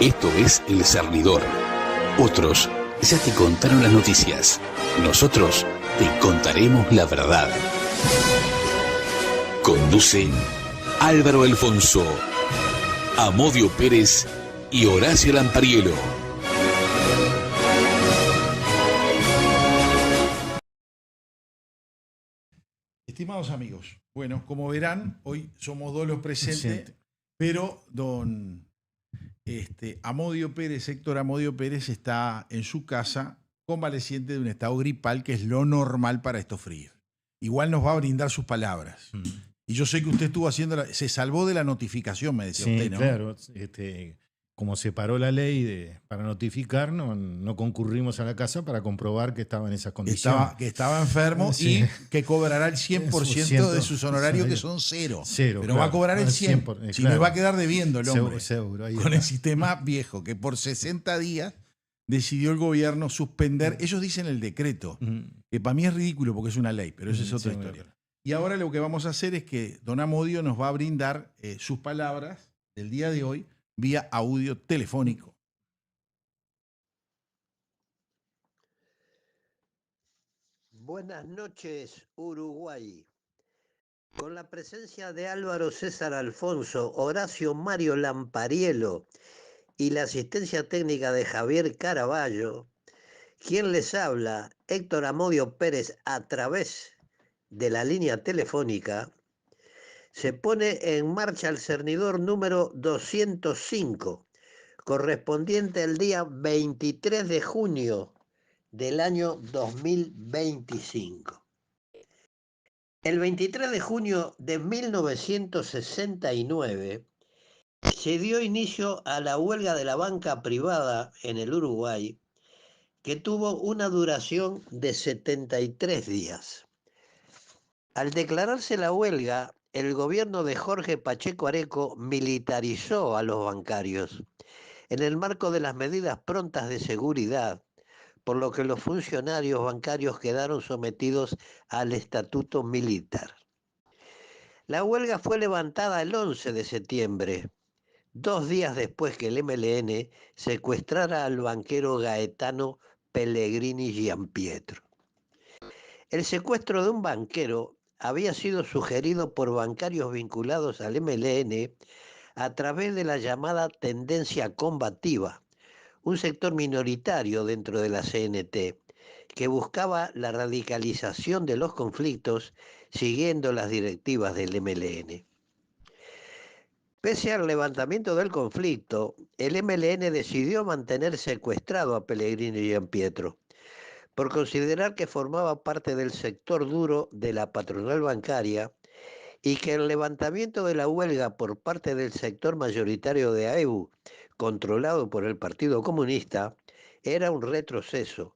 Esto es El Cernidor. Otros ya te contaron las noticias. Nosotros te contaremos la verdad. Conducen Álvaro Alfonso, Amodio Pérez y Horacio Lampariello. Estimados amigos, bueno, como verán, hoy somos dos los presentes, pero don Amodio Pérez, Héctor Amodio Pérez, está en su casa convaleciente de un estado gripal, que es lo normal para estos fríos. Igual nos va a brindar sus palabras. Y yo sé que usted estuvo haciendo, se salvó de la notificación, me decía usted, ¿no? Claro, como se paró la ley para notificar, no concurrimos a la casa para comprobar que estaba en esas condiciones. Que estaba enfermo y que cobrará el 100% de sus honorarios, que son cero. Pero claro, va a cobrar el 100%. Si no, va a quedar debiendo el hombre. Seguro, con el sistema viejo, que por 60 días decidió el gobierno suspender. Ellos dicen el decreto, que para mí es ridículo porque es una ley, pero esa es otra historia. Y ahora lo que vamos a hacer es que don Amodio nos va a brindar sus palabras del día de hoy vía audio telefónico. Buenas noches, Uruguay. Con la presencia de Álvaro César Alfonso, Horacio Mario Lampariello y la asistencia técnica de Javier Caraballo, quien les habla, Héctor Amodio Pérez, a través de la línea telefónica, se pone en marcha el cernidor número 205, correspondiente al día 23 de junio del año 2025. El 23 de junio de 1969 se dio inicio a la huelga de la banca privada en el Uruguay, que tuvo una duración de 73 días. Al declararse la huelga, el gobierno de Jorge Pacheco Areco militarizó a los bancarios en el marco de las medidas prontas de seguridad, por lo que los funcionarios bancarios quedaron sometidos al estatuto militar. La huelga fue levantada el 11 de septiembre, 2 días después que el MLN secuestrara al banquero Gaetano Pellegrini Giampietro. El secuestro de un banquero había sido sugerido por bancarios vinculados al MLN a través de la llamada tendencia combativa, un sector minoritario dentro de la CNT, que buscaba la radicalización de los conflictos siguiendo las directivas del MLN. Pese al levantamiento del conflicto, el MLN decidió mantener secuestrado a Pellegrini Giampietro, por considerar que formaba parte del sector duro de la patronal bancaria y que el levantamiento de la huelga por parte del sector mayoritario de AEBU, controlado por el Partido Comunista, era un retroceso,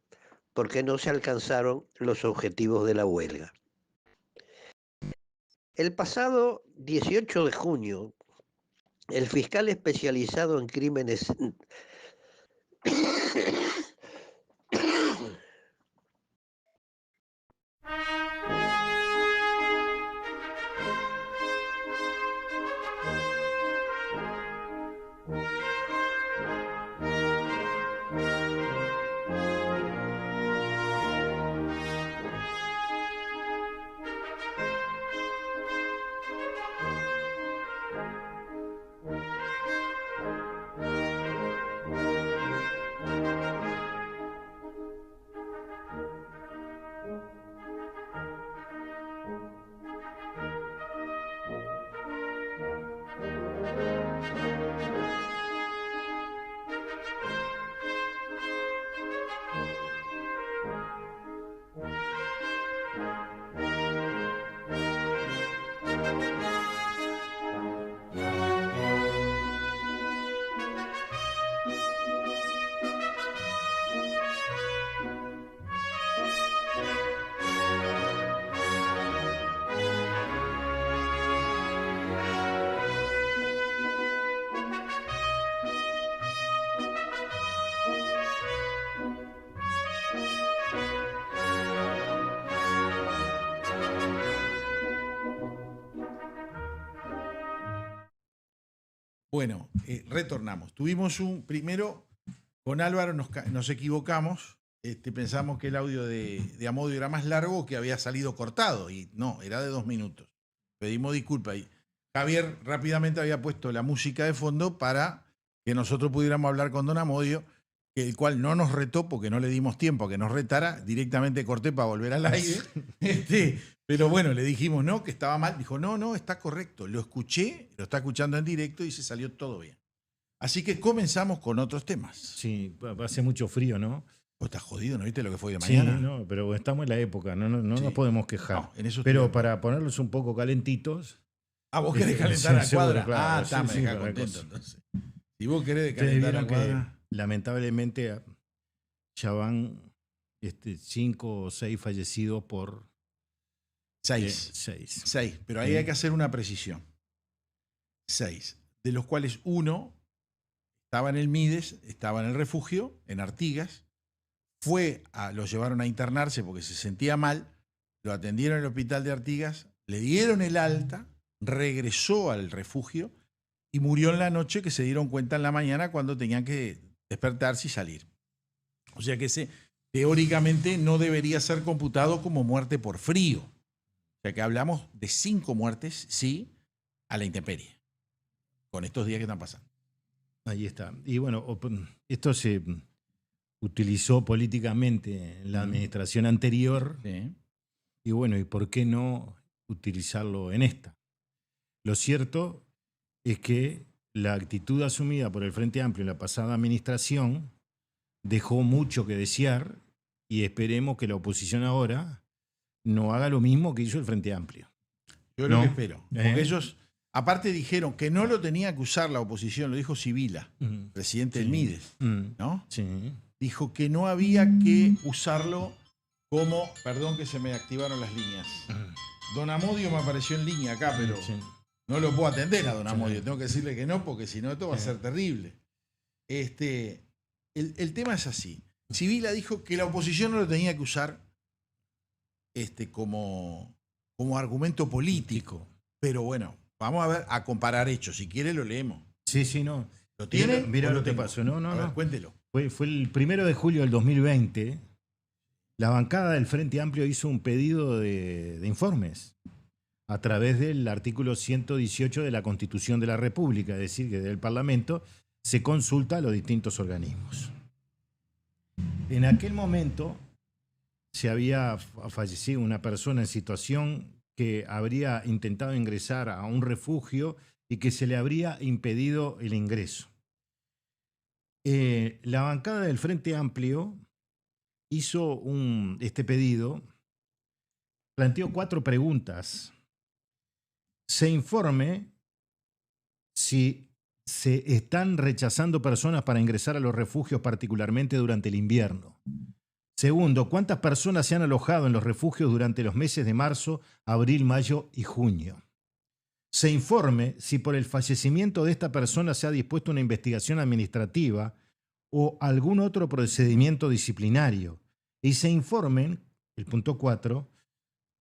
porque no se alcanzaron los objetivos de la huelga. El pasado 18 de junio, el fiscal especializado en crímenes Bueno, retornamos. Tuvimos primero, con Álvaro nos equivocamos. Pensamos que el audio de Amodio era más largo, que había salido cortado. Y no, era de 2 minutos. Pedimos disculpas. Y Javier rápidamente había puesto la música de fondo para que nosotros pudiéramos hablar con don Amodio, el cual no nos retó porque no le dimos tiempo a que nos retara. Directamente corté para volver al aire. Pero bueno, le dijimos no, que estaba mal. Dijo, no, está correcto. Lo escuché, lo está escuchando en directo y se salió todo bien. Así que comenzamos con otros temas. Sí, hace mucho frío, ¿no? Vos estás jodido, ¿no viste lo que fue de mañana? Sí, no, pero estamos en la época, no Sí. nos podemos quejar. No, en eso pero estoy- para ponerlos un poco calentitos. vos querés calentar Sí, la seguro, cuadra. claro, Está, sí, me sí, deja para contento cosas. entonces. Si vos querés Ustedes calentar la vieron cuadra. que lamentablemente ya van 5 o 6 fallecidos por 6. 6. 6. Pero ahí Sí. hay que hacer una precisión. 6. De los cuales uno estaba en el Mides, estaba en el refugio, en Artigas. Lo llevaron a internarse porque se sentía mal. Lo atendieron en el hospital de Artigas. Le dieron el alta. Regresó al refugio. Y murió en la noche, que se dieron cuenta en la mañana cuando tenían que despertarse y salir. O sea que ese teóricamente no debería ser computado como muerte por frío. O sea que hablamos de 5 muertes, sí, a la intemperie, con estos días que están pasando. Ahí está. Y bueno, esto se utilizó políticamente en la administración anterior. Sí. Y bueno, ¿y por qué no utilizarlo en esta? Lo cierto es que la actitud asumida por el Frente Amplio en la pasada administración dejó mucho que desear y esperemos que la oposición ahora no haga lo mismo que hizo el Frente Amplio. Yo lo No. que espero. Porque ellos, aparte dijeron que no lo tenía que usar la oposición, lo dijo Sibila, presidente del Mides, ¿no? Sí. Dijo que no había que usarlo como, perdón que se me activaron las líneas. Don Amodio me apareció en línea acá, pero Sí. no lo puedo atender a don Sí. Amodio. Tengo que decirle que no, porque si no esto va a ser terrible. El tema es así. Sibila dijo que la oposición no lo tenía que usar como argumento político. Pero bueno, vamos a ver, a comparar hechos. Si quiere lo leemos. Sí, no. ¿Lo tiene? Mira ¿O lo que tengo? pasó. No, A ver, no. cuéntelo. Fue el 1 de julio del 2020. La bancada del Frente Amplio hizo un pedido de informes a través del artículo 118 de la Constitución de la República, es decir, que del Parlamento se consulta a los distintos organismos. En aquel momento se había fallecido una persona en situación que habría intentado ingresar a un refugio y que se le habría impedido el ingreso. La bancada del Frente Amplio hizo este pedido, planteó 4 preguntas. Se informe si se están rechazando personas para ingresar a los refugios, particularmente durante el invierno. Segundo, ¿cuántas personas se han alojado en los refugios durante los meses de marzo, abril, mayo y junio? Se informe si por el fallecimiento de esta persona se ha dispuesto una investigación administrativa o algún otro procedimiento disciplinario. Y se informen, el punto 4,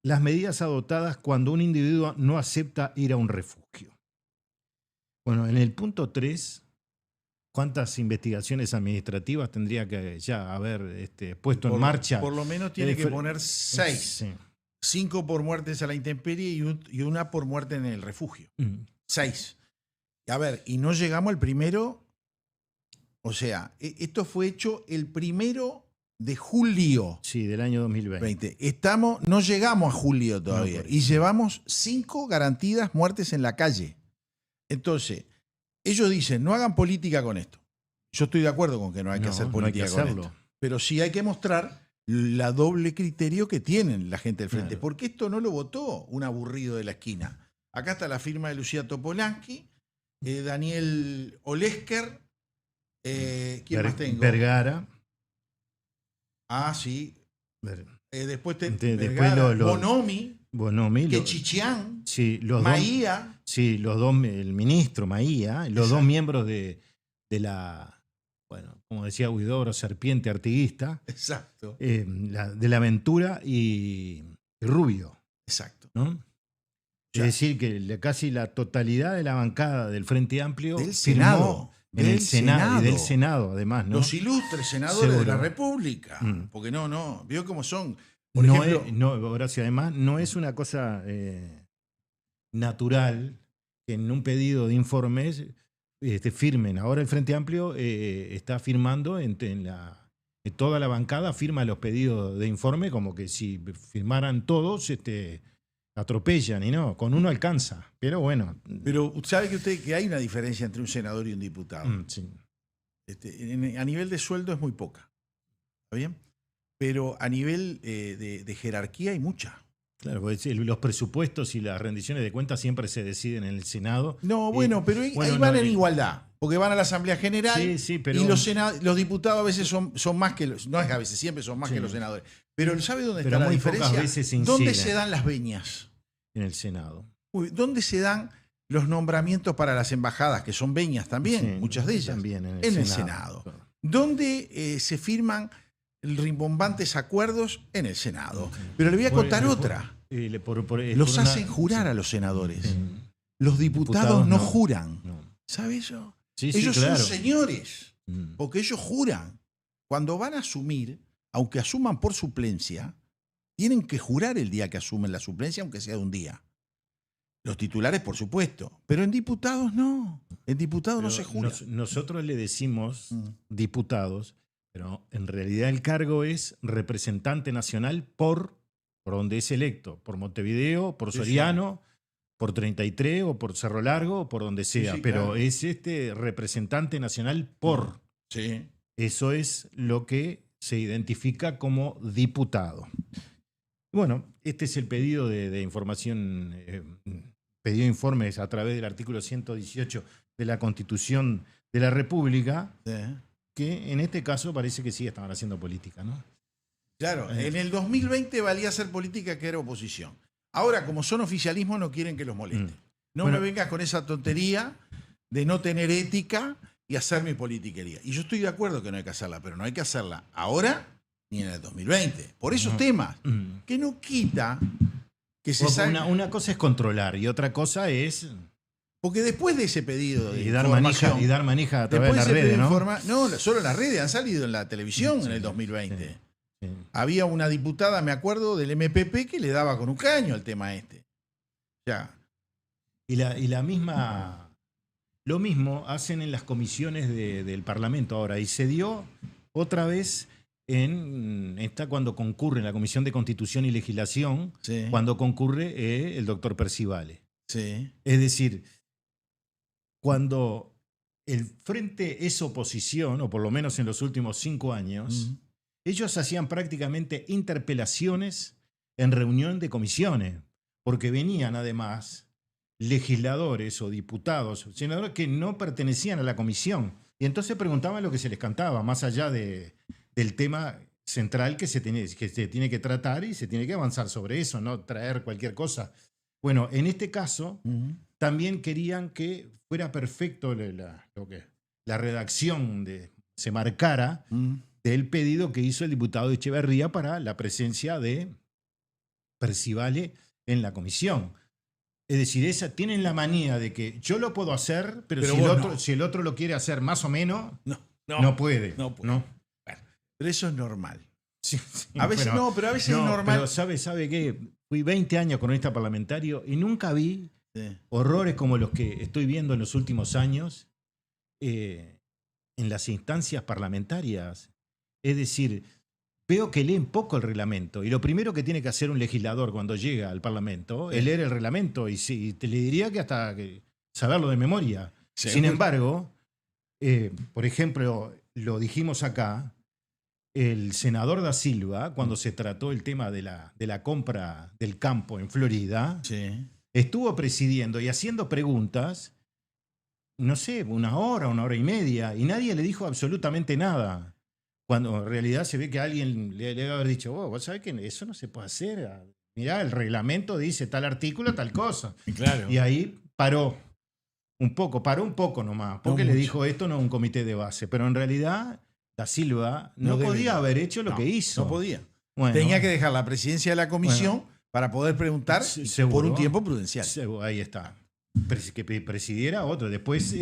las medidas adoptadas cuando un individuo no acepta ir a un refugio. Bueno, en el punto 3, ¿cuántas investigaciones administrativas tendría que ya haber puesto en marcha? Por lo menos tiene que poner 6. Sí. 5 por muertes a la intemperie y una por muerte en el refugio. 6. A ver, y no llegamos al primero. O sea, esto fue hecho el 1 de julio. Sí, del año 2020. No llegamos a julio todavía. No, y llevamos 5 garantidas muertes en la calle. Entonces, ellos dicen, no hagan política con esto. Yo estoy de acuerdo con que no hay que hacer política con esto. Pero sí hay que mostrar la doble criterio que tienen la gente del Frente. Claro. Porque esto no lo votó un aburrido de la esquina. Acá está la firma de Lucía Topolansky, Daniel Olesker, ¿quién más tengo? Vergara. Ah, sí. Después Bonomi, Quechichián, sí, Maía. Sí, el ministro Maía, los 2 miembros de la, bueno, como decía Huidobro, serpiente artiguista. Exacto. De la Aventura y Rubio. Exacto. ¿No? Es decir, que casi la totalidad de la bancada del Frente Amplio Del firmó Senado. en el Senado y del Senado, además, ¿no? Los ilustres senadores de Seguro. la República. Mm. Porque no, vio cómo son. Por No ejemplo, es, no, Horacio, además, no es una cosa natural que en un pedido de informes firmen. Ahora el Frente Amplio está firmando en toda la bancada firma los pedidos de informe como que si firmaran todos atropellan y no, con uno alcanza. Pero bueno. pero ¿sabe que usted que hay una diferencia entre un senador y un diputado? Sí. A nivel de sueldo es muy poca. ¿Está bien? Pero a nivel de jerarquía hay mucha. Claro, pues, los presupuestos y las rendiciones de cuentas siempre se deciden en el Senado. No, bueno, pero ahí van en igualdad. Porque van a la Asamblea General Sí, pero y los diputados a veces son más que los... No es a veces, siempre son más que los senadores. Pero ¿sabe dónde Pero está la muy pocas diferencia? veces se ¿Dónde inciden. se dan las veñas? En el Senado. ¿Dónde se dan los nombramientos para las embajadas, que son veñas también, Sí, muchas de ellas? también en el el Senado. Senado. ¿Dónde se firman rimbombantes acuerdos? En el Senado. Pero le voy a contar otra. Los hacen jurar a los senadores. Los diputados no juran. No. ¿Sabe eso? Sí, Ellos claro. son señores, Mm. porque ellos juran. Cuando van a asumir, aunque asuman por suplencia, tienen que jurar el día que asumen la suplencia, aunque sea de un día. Los titulares, por supuesto, pero en diputados no. En diputados no Pero se jura. Nosotros le decimos Mm. diputados, pero en realidad el cargo es representante nacional por donde es electo, por Montevideo, por Sí, Soriano, por 33 o por Cerro Largo o por donde sea, sí, pero claro. es representante nacional por. Sí. Eso es lo que se identifica como diputado. Bueno, este es el pedido de información, pedido de informes a través del artículo 118 de la Constitución de la República, Sí. que en este caso parece que sí estaban haciendo política, ¿no? Claro, en el 2020 valía hacer política que era oposición. Ahora, como son oficialismo, no quieren que los moleste. No Bueno. me vengas con esa tontería de no tener ética y hacer mi politiquería. Y yo estoy de acuerdo que no hay que hacerla, pero no hay que hacerla ahora ni en el 2020. Por esos temas, que no quita que se salga. Una cosa es controlar y otra cosa es Porque después de ese pedido de dar información, manija a través de después las de ese redes, pedido de ¿no? no, solo en las redes, han salido en la televisión Sí, en el 2020. sí, sí. Había una diputada, me acuerdo, del MPP que le daba con un caño al tema este. Ya. Y la misma, lo mismo hacen en las comisiones del Parlamento ahora. Y se dio otra vez cuando concurre en la Comisión de Constitución y Legislación, Sí. cuando concurre el doctor Percivale. Sí. Es decir, cuando el Frente es oposición, o por lo menos en los últimos 5 años, ellos hacían prácticamente interpelaciones en reunión de comisiones, porque venían además legisladores o diputados, senadores que no pertenecían a la comisión, y entonces preguntaban lo que se les cantaba, más allá del tema central que se tiene que tratar y se tiene que avanzar sobre eso, no traer cualquier cosa. Bueno, en este caso también querían que fuera perfecto la redacción se marcara del pedido que hizo el diputado Echeverría para la presencia de Percivale en la comisión. Es decir, tienen la manía de que yo lo puedo hacer, pero si el otro lo quiere hacer más o menos, no puede. No puede. ¿no? Bueno, pero eso es normal. Sí, A veces pero a veces es normal. Pero ¿sabe qué? Fui 20 años cronista parlamentario y nunca vi Sí. horrores como los que estoy viendo en los últimos años en las instancias parlamentarias. Es decir, veo que leen poco el reglamento y lo primero que tiene que hacer un legislador cuando llega al Parlamento es leer el reglamento y te le diría que hasta saberlo de memoria. Sí. Sin embargo, por ejemplo, lo dijimos acá, el senador Da Silva, cuando se trató el tema de la compra del campo en Florida, Sí. estuvo presidiendo y haciendo preguntas, no sé, 1 hora, 1 hora y media, y nadie le dijo absolutamente nada. Cuando en realidad se ve que alguien le debe haber dicho, vos sabés que eso no se puede hacer. Mirá, el reglamento dice tal artículo, tal cosa. Claro. Y ahí paró un poco nomás, porque No le mucho. dijo esto no es un comité de base. Pero en realidad, Da Silva no debe- podía haber hecho lo No, que hizo. No podía. Bueno, Tenía que dejar la presidencia de la comisión para poder preguntar Seguro. por un tiempo prudencial. Ahí está. Que presidiera otro. Después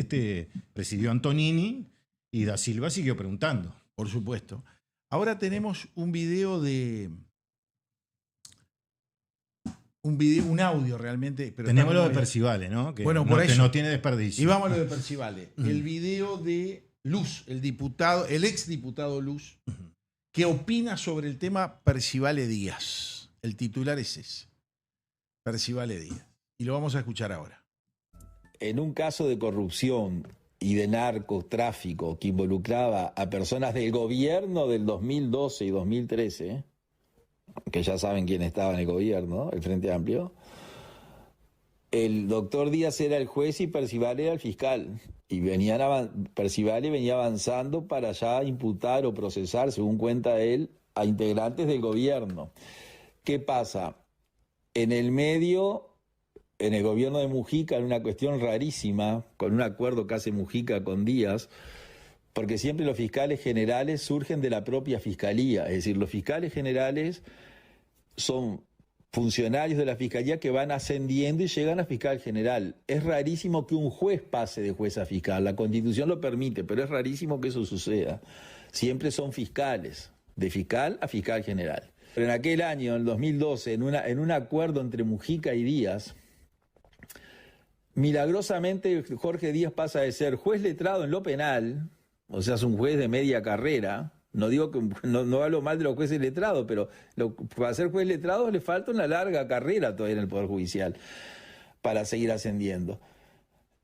presidió Antonini y Da Silva siguió preguntando. Por supuesto. Ahora tenemos un video un audio realmente. Pero tenemos lo de bien. Percivale, ¿no? Que bueno, no, por eso. no tiene desperdicio. Y vamos a lo de Percivale. El video de Luz, el exdiputado Luz, que opina sobre el tema Percivale Díaz. El titular es ese. Percivale Díaz. Y lo vamos a escuchar ahora. En un caso de corrupción y de narcotráfico que involucraba a personas del gobierno del 2012 y 2013, que ya saben quién estaba en el gobierno, el Frente Amplio, el doctor Díaz era el juez y Percivale era el fiscal. Y Percivale venía avanzando para ya imputar o procesar, según cuenta él, a integrantes del gobierno. ¿Qué pasa? En el medio... En el gobierno de Mujica, en una cuestión rarísima, con un acuerdo que hace Mujica con Díaz, porque siempre los fiscales generales surgen de la propia fiscalía, es decir, los fiscales generales son funcionarios de la fiscalía que van ascendiendo y llegan a fiscal general. Es rarísimo que un juez pase de juez a fiscal, la Constitución lo permite, pero es rarísimo que eso suceda. Siempre son fiscales, de fiscal a fiscal general. Pero en aquel año, en el 2012, en un acuerdo entre Mujica y Díaz, milagrosamente Jorge Díaz pasa de ser juez letrado en lo penal, o sea, es un juez de media carrera. No digo que no hablo mal de los jueces letrados, pero para ser juez letrado le falta una larga carrera todavía en el Poder Judicial para seguir ascendiendo.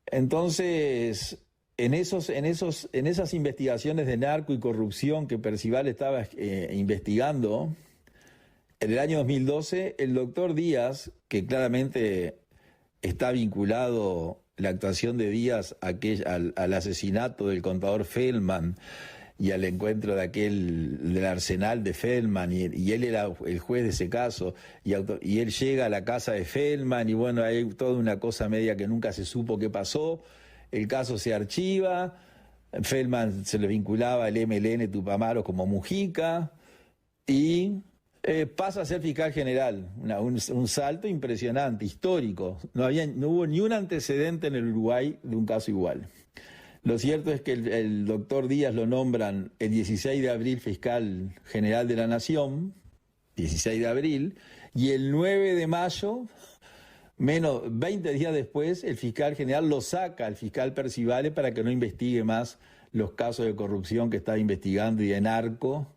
Entonces, en esas investigaciones de narco y corrupción que Percivale estaba investigando, en el año 2012, el doctor Díaz, que claramente está vinculado la actuación de Díaz al asesinato del contador Feldman y al encuentro del arsenal de Feldman, y él era el juez de ese caso, y él llega a la casa de Feldman, y bueno, hay toda una cosa media que nunca se supo qué pasó, el caso se archiva, Feldman se le vinculaba al MLN Tupamaro como Mujica, y pasa a ser fiscal general, un salto impresionante, histórico. No hubo ni un antecedente en el Uruguay de un caso igual. Lo cierto es que el doctor Díaz lo nombran el 16 de abril fiscal general de la Nación, 16 de abril, y el 9 de mayo, menos 20 días después, el fiscal general lo saca al fiscal Percivale para que no investigue más los casos de corrupción que estaba investigando y de narco,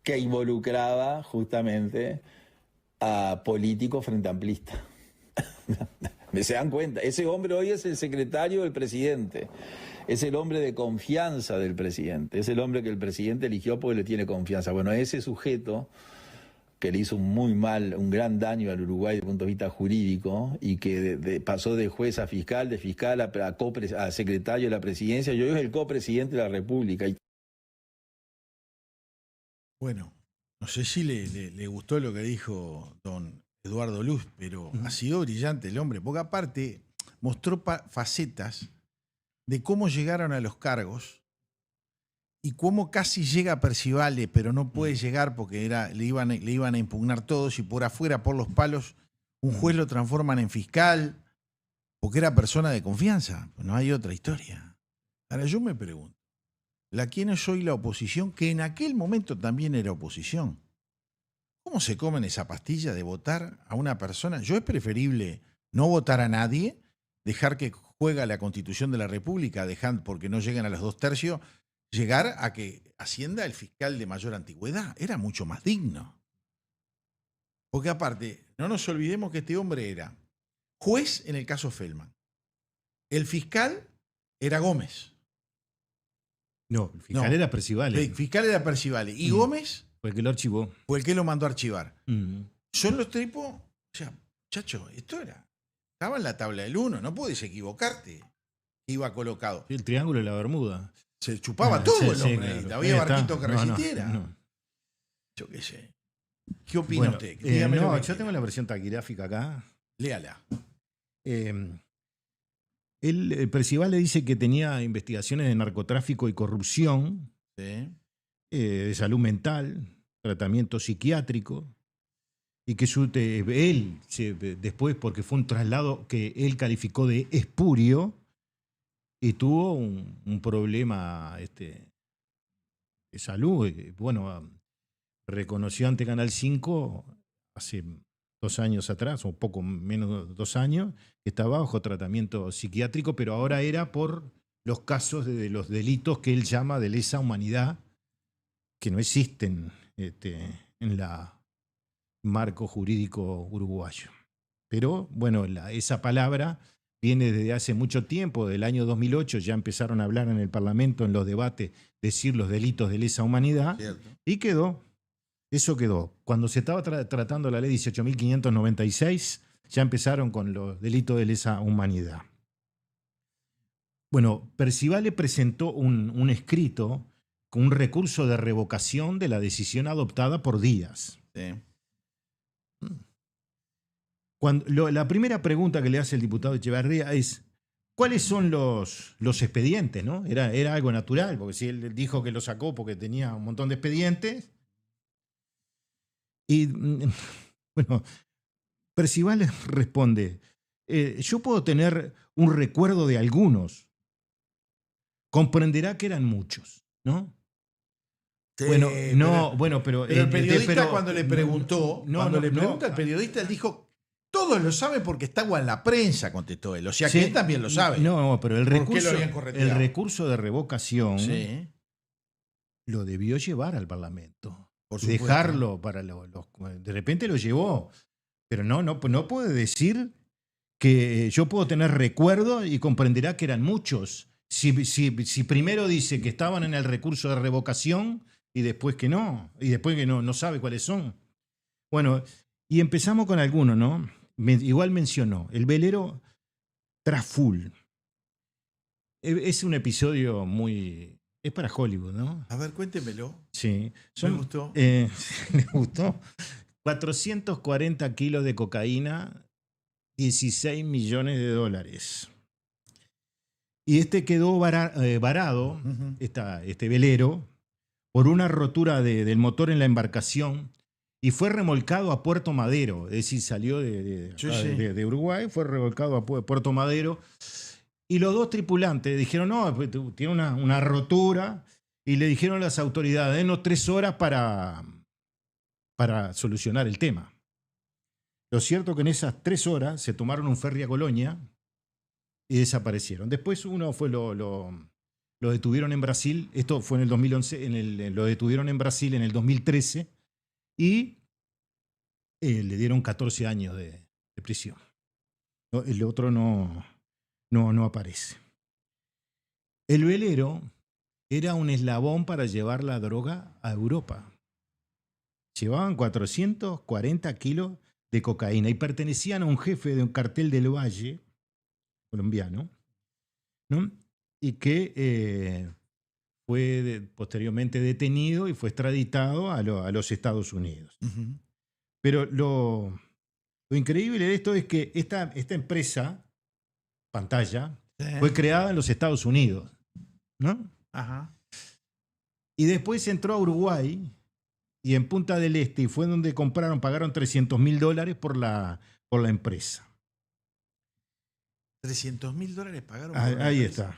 que involucraba justamente a políticos frente amplistas. ¿Se dan cuenta? Ese hombre hoy es el secretario del presidente, es el hombre de confianza del presidente, es el hombre que el presidente eligió porque le tiene confianza. Bueno, ese sujeto que le hizo un gran daño al Uruguay desde el punto de vista jurídico y que pasó de juez a fiscal, de fiscal a secretario de la presidencia, y hoy es el copresidente de la República. Bueno, no sé si le gustó lo que dijo don Eduardo Luz, pero ha sido brillante el hombre, porque aparte mostró facetas de cómo llegaron a los cargos y cómo casi llega Percivale, pero no puede llegar porque le iban a impugnar todos, y por afuera, por los palos, un juez lo transforman en fiscal porque era persona de confianza. No hay otra historia. Ahora yo me pregunto, ¿quién es hoy la oposición? Que en aquel momento también era oposición. ¿Cómo se comen esa pastilla de votar a una persona? Yo es preferible no votar a nadie, dejar que juegue la Constitución de la República, porque no lleguen a los 2/3, llegar a que ascienda el fiscal de mayor antigüedad. Era mucho más digno. Porque aparte, no nos olvidemos que este hombre era juez en el caso Feldman. El fiscal era Gómez. No, el fiscal era Percivale. El fiscal era Percivale. Y Gómez fue el que lo archivó. Fue el que lo mandó a archivar. Son los tipos. O sea, chacho, estaba en la tabla del 1, no puedes equivocarte. Iba colocado. El triángulo de la Bermuda. Se chupaba todo el hombre. Claro. Había barquito que resistiera. No. Yo qué sé. ¿Qué opina usted? Yo tengo la versión taquigráfica acá. Léala. El Percivale dice que tenía investigaciones de narcotráfico y corrupción, Sí. de salud mental, tratamiento psiquiátrico, y que él, después, porque fue un traslado que él calificó de espurio, y tuvo un problema de salud. Bueno, reconoció ante Canal 5 hace 2 años atrás, o poco menos de 2 años, que estaba bajo tratamiento psiquiátrico, pero ahora era por los casos de los delitos que él llama de lesa humanidad, que no existen en la marco jurídico uruguayo. Pero bueno, esa palabra viene desde hace mucho tiempo, del año 2008, ya empezaron a hablar en el Parlamento, en los debates, decir los delitos de lesa humanidad, cierto. Y eso quedó. Cuando se estaba tratando la ley 18.596, ya empezaron con los delitos de lesa humanidad. Bueno, Percival le presentó un escrito con un recurso de revocación de la decisión adoptada por Díaz. Sí. La primera pregunta que le hace el diputado Echeverría es: ¿cuáles son los expedientes? ¿No? Era algo natural, porque si él dijo que lo sacó porque tenía un montón de expedientes. Y bueno, Percival responde: yo puedo tener un recuerdo de algunos. Comprenderá que eran muchos, ¿no? Sí, pero el periodista cuando le preguntó, el periodista, él dijo: todos lo saben porque está en la prensa, contestó él. O sea, que él también lo sabe. No, pero el recurso de revocación lo debió llevar al Parlamento. Dejarlo para de repente lo llevó. Pero no puede decir que yo puedo tener recuerdo y comprenderá que eran muchos. Si primero dice que estaban en el recurso de revocación y después que no sabe cuáles son. Bueno, y empezamos con algunos, ¿no? Igual mencionó el velero Traful. Es un episodio es para Hollywood, ¿no? A ver, cuéntemelo. Sí. Me gustó. ¿Le gustó? 440 kilos de cocaína, 16 millones de dólares. Y quedó varado, este velero, por una rotura del motor en la embarcación, y fue remolcado a Puerto Madero. Es decir, salió de Uruguay, fue remolcado a Puerto Madero. Y los 2 tripulantes dijeron: no, pues, tiene una rotura. Y le dijeron a las autoridades: denos 3 horas para solucionar el tema. Lo cierto es que en esas 3 horas se tomaron un ferry a Colonia y desaparecieron. Después lo detuvieron en Brasil. Esto fue en el 2011. Lo detuvieron en Brasil en el 2013 y le dieron 14 años de prisión. El otro no aparece. El velero era un eslabón para llevar la droga a Europa. Llevaban 440 kilos de cocaína y pertenecían a un jefe de un cartel del Valle, colombiano, ¿no? Y que fue posteriormente detenido y fue extraditado a los Estados Unidos. Uh-huh. Pero lo increíble de esto es que esta empresa, Pantalla, fue creada en los Estados Unidos, ¿no? Ajá. Y después entró a Uruguay y en Punta del Este, y fue donde pagaron $300.000 por la empresa. $300.000 pagaron. Ahí está.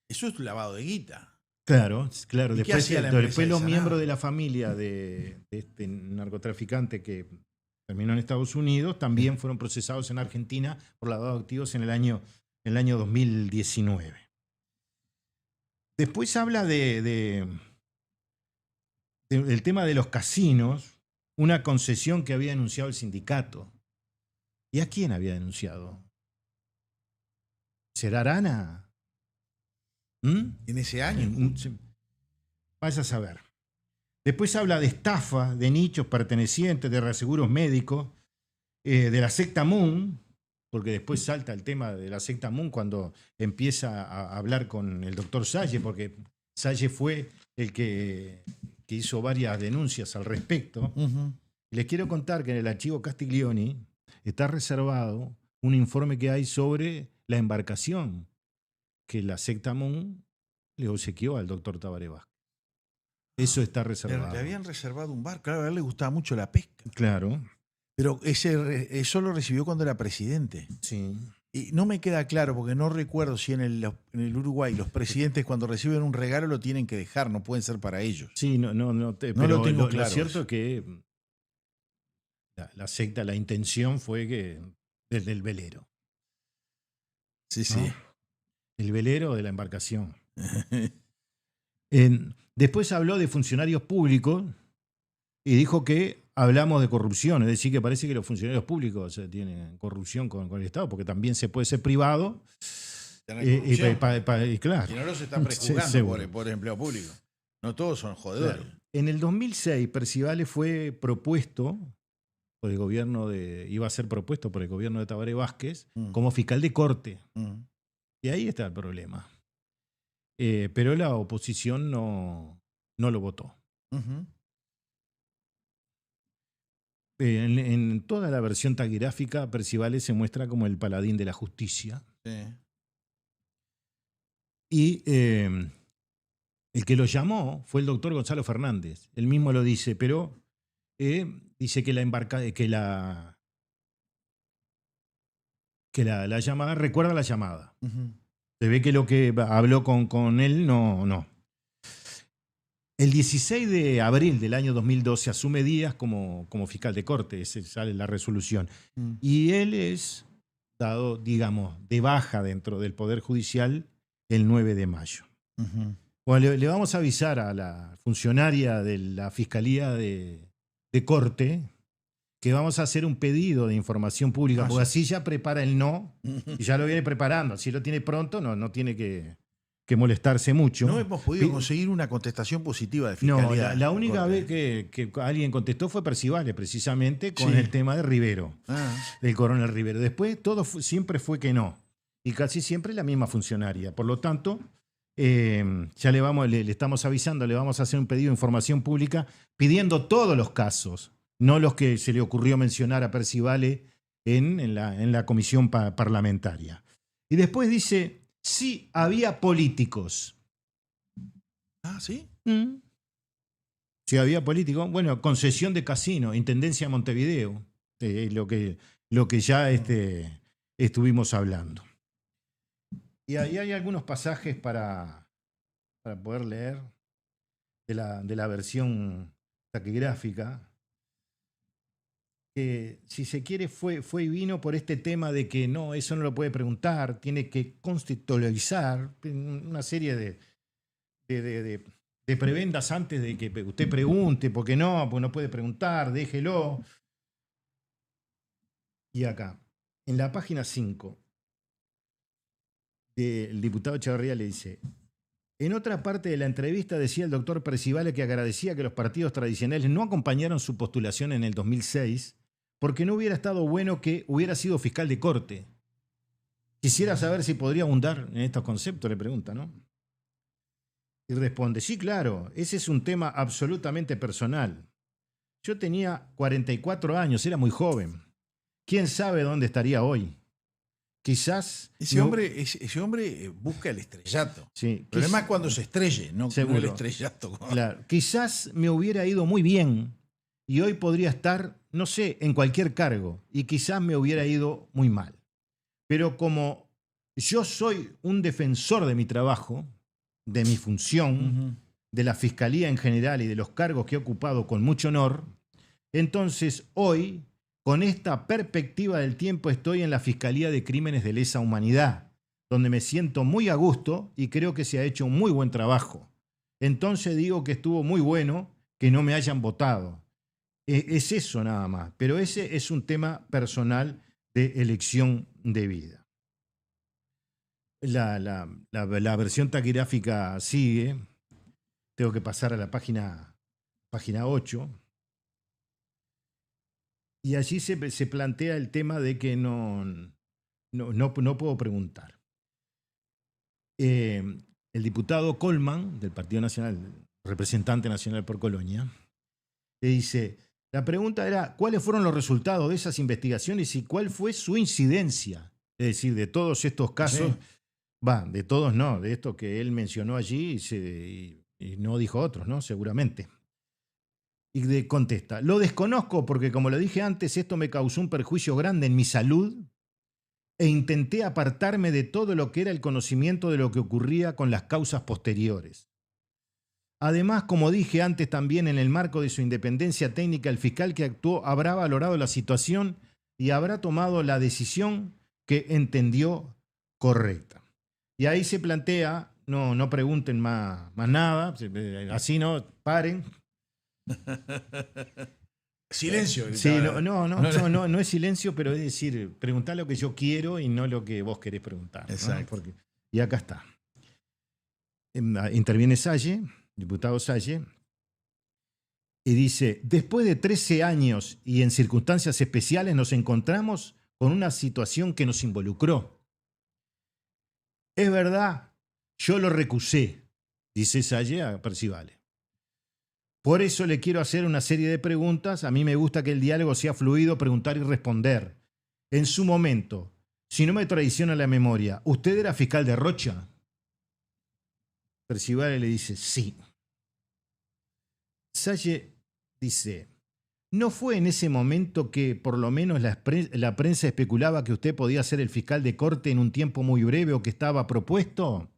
Eso es lavado de guita. Claro. Después los miembros de la familia de este narcotraficante que terminó en Estados Unidos también fueron procesados en Argentina por lavado de activos en el año 2019. Después habla del tema de los casinos, una concesión que había denunciado el sindicato. ¿Y a quién había denunciado? ¿Será Arana? En ese año. Vaya a saber. Después habla de estafa, de nichos pertenecientes, de reaseguros médicos, de la secta Moon, porque después salta el tema de la secta Moon cuando empieza a hablar con el doctor Salle, porque Salle fue el que hizo varias denuncias al respecto. Uh-huh. Les quiero contar que en el archivo Castiglioni está reservado un informe que hay sobre la embarcación que la secta Moon le obsequió al doctor Tabaré Vázquez. Eso está Le reservado. habían reservado un barco. Claro, a él le gustaba mucho la pesca. Claro. Pero eso lo recibió cuando era presidente. Sí. Y no me queda claro, porque no recuerdo si en el Uruguay los presidentes cuando reciben un regalo lo tienen que dejar, no pueden ser para ellos. Sí, no No pero lo tengo lo claro cierto eso. es que la secta, la intención fue que desde el velero. Sí, ¿no? sí. El velero de la embarcación. Después habló de funcionarios públicos y dijo que hablamos de corrupción, es decir, que parece que los funcionarios públicos tienen corrupción con el Estado, porque también se puede ser privado. Claro. Y no los está prejuzgando seguro. por empleo público. No todos son jodedores. Claro. En el 2006, Percivale fue propuesto por el gobierno iba a ser propuesto por el gobierno de Tabaré Vázquez como fiscal de corte. Y ahí está el problema. Pero la oposición no lo votó. En toda la versión taquigráfica, Percivale se muestra como el paladín de la justicia. Sí. Y el que lo llamó fue el doctor Gonzalo Fernández. Él mismo lo dice, pero dice que la llamada recuerda la llamada. Se ve que lo que habló con él no. El 16 de abril del año 2012 asume Díaz como fiscal de corte, sale la resolución. Y él es dado, digamos, de baja dentro del Poder Judicial el 9 de mayo. Bueno, le vamos a avisar a la funcionaria de la Fiscalía de Corte que vamos a hacer un pedido de información pública, porque así ya prepara el no, y ya lo viene preparando. Si lo tiene pronto, no tiene que molestarse mucho. No hemos podido conseguir una contestación positiva de Fiscalía. No, la única vez que alguien contestó fue Percivale, precisamente con el tema de Rivero, del coronel Rivero. Después todo siempre fue que no, y casi siempre la misma funcionaria. Por lo tanto, ya le estamos avisando, le vamos a hacer un pedido de información pública pidiendo todos los casos, no los que se le ocurrió mencionar a Percivale en la comisión parlamentaria. Y después dice, sí, había políticos. Ah, ¿sí? Sí, había políticos. Bueno, concesión de casino, Intendencia de Montevideo, lo que ya estuvimos hablando. Y ahí hay algunos pasajes para poder leer de la versión taquigráfica, que si se quiere fue y vino por este tema de que no, eso no lo puede preguntar, tiene que constitucionalizar una serie de prebendas antes de que usted pregunte, porque no puede preguntar, déjelo. Y acá, en la página 5, el diputado Echeverría le dice: en otra parte de la entrevista decía el doctor Percivale que agradecía que los partidos tradicionales no acompañaron su postulación en el 2006 porque no hubiera estado bueno que hubiera sido fiscal de corte. Quisiera saber si podría abundar en estos conceptos, le pregunta, ¿no? Y responde, sí, claro, ese es un tema absolutamente personal. Yo tenía 44 años, era muy joven. ¿Quién sabe dónde estaría hoy? Quizás... Ese hombre busca el estrellato. Sí, el problema es cuando se estrelle, no el estrellato. Claro, quizás me hubiera ido muy bien y hoy podría estar, no sé, en cualquier cargo, y quizás me hubiera ido muy mal. Pero como yo soy un defensor de mi trabajo, de mi función, de la fiscalía en general y de los cargos que he ocupado con mucho honor, entonces hoy, con esta perspectiva del tiempo, estoy en la Fiscalía de Crímenes de Lesa Humanidad, donde me siento muy a gusto y creo que se ha hecho un muy buen trabajo. Entonces digo que estuvo muy bueno que no me hayan votado. Es eso nada más, pero ese es un tema personal de elección de vida. La versión taquigráfica sigue. Tengo que pasar a la página 8. Y allí se plantea el tema de que no puedo preguntar. El diputado Colman, del Partido Nacional, representante nacional por Colonia, le dice, la pregunta era, ¿cuáles fueron los resultados de esas investigaciones y cuál fue su incidencia? Es decir, de todos estos casos, de todos no, de esto que él mencionó allí, Y no dijo otros, ¿no? Seguramente. Y contesta, lo desconozco porque, como lo dije antes, esto me causó un perjuicio grande en mi salud e intenté apartarme de todo lo que era el conocimiento de lo que ocurría con las causas posteriores. Además, como dije antes también, en el marco de su independencia técnica, el fiscal que actuó habrá valorado la situación y habrá tomado la decisión que entendió correcta. Y ahí se plantea, no pregunten más nada, así no, paren. Silencio. Sí, no es silencio, pero es decir, preguntar lo que yo quiero y no lo que vos querés preguntar, ¿no? Exacto. Y acá está. Interviene Salle, diputado Salle, y dice, después de 13 años y en circunstancias especiales nos encontramos con una situación que nos involucró. Es verdad, yo lo recusé, dice Salle a Percivale. Por eso le quiero hacer una serie de preguntas. A mí me gusta que el diálogo sea fluido, preguntar y responder. En su momento, si no me traiciona la memoria, ¿usted era fiscal de Rocha? Percivale le dice, sí. Salle dice, ¿no fue en ese momento que por lo menos la prensa especulaba que usted podía ser el fiscal de corte en un tiempo muy breve o que estaba propuesto?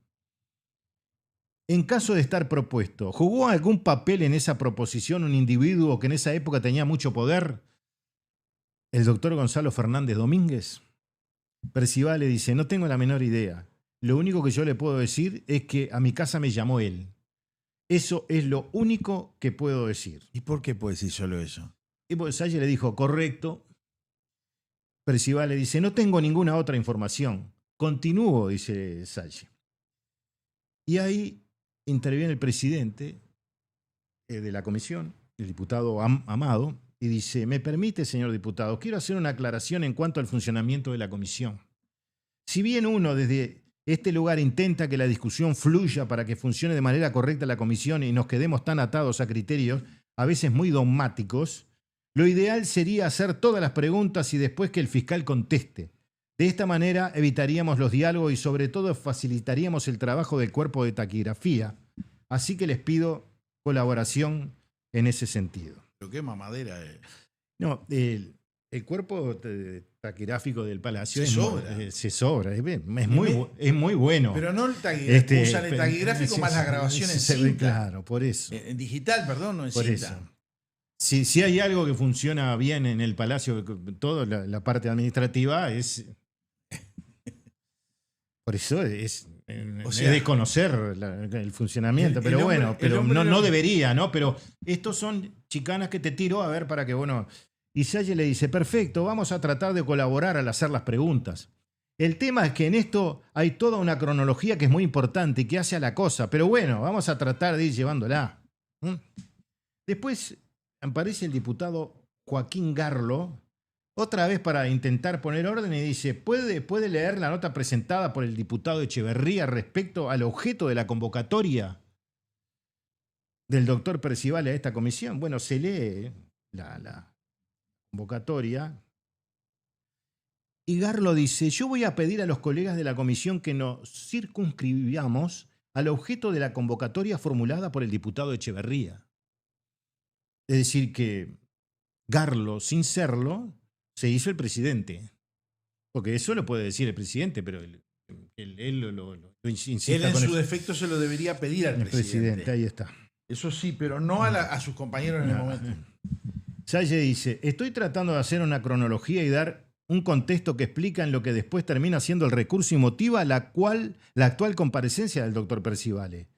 En caso de estar propuesto, ¿jugó algún papel en esa proposición un individuo que en esa época tenía mucho poder? ¿El doctor Gonzalo Fernández Domínguez? Percivale dice, no tengo la menor idea. Lo único que yo le puedo decir es que a mi casa me llamó él. Eso es lo único que puedo decir. ¿Y por qué puede decir solo eso? Y pues Salle le dijo, correcto. Percivale dice, no tengo ninguna otra información. Continúo, dice Salle. Y ahí interviene el presidente de la comisión, el diputado Amado, y dice, me permite, señor diputado, quiero hacer una aclaración en cuanto al funcionamiento de la comisión. Si bien uno desde este lugar intenta que la discusión fluya para que funcione de manera correcta la comisión y nos quedemos tan atados a criterios, a veces muy dogmáticos, lo ideal sería hacer todas las preguntas y después que el fiscal conteste. De esta manera evitaríamos los diálogos y sobre todo facilitaríamos el trabajo del cuerpo de taquigrafía. Así que les pido colaboración en ese sentido. Pero qué mamadera es. No, el cuerpo taquigráfico del Palacio se sobra. Es muy bueno. Pero no el taquigráfico, usan el taquigráfico más la grabación en cinta. Claro, por eso. En digital, perdón, no en por cinta. Eso. Si hay algo que funciona bien en el Palacio, toda la parte administrativa es... Por eso es de conocer el funcionamiento, pero bueno, pero no debería, ¿no? Pero estos son chicanas que te tiro a ver para que, bueno... Y Salle le dice, perfecto, vamos a tratar de colaborar al hacer las preguntas. El tema es que en esto hay toda una cronología que es muy importante y que hace a la cosa, pero bueno, vamos a tratar de ir llevándola. Después aparece el diputado Joaquín Garlo, otra vez para intentar poner orden, y dice, ¿puede leer la nota presentada por el diputado Echeverría respecto al objeto de la convocatoria del doctor Percivale a esta comisión? Bueno, se lee la convocatoria y Garlo dice, yo voy a pedir a los colegas de la comisión que nos circunscribamos al objeto de la convocatoria formulada por el diputado Echeverría. Es decir, que Garlo, sin serlo, se hizo el presidente. Porque eso lo puede decir el presidente, pero él lo insiste. Él en su defecto se lo debería pedir al presidente. Ahí está. Eso sí, pero no a sus compañeros en el momento. Salle dice, estoy tratando de hacer una cronología y dar un contexto que explica en lo que después termina siendo el recurso y motiva la actual comparecencia del doctor Percivale.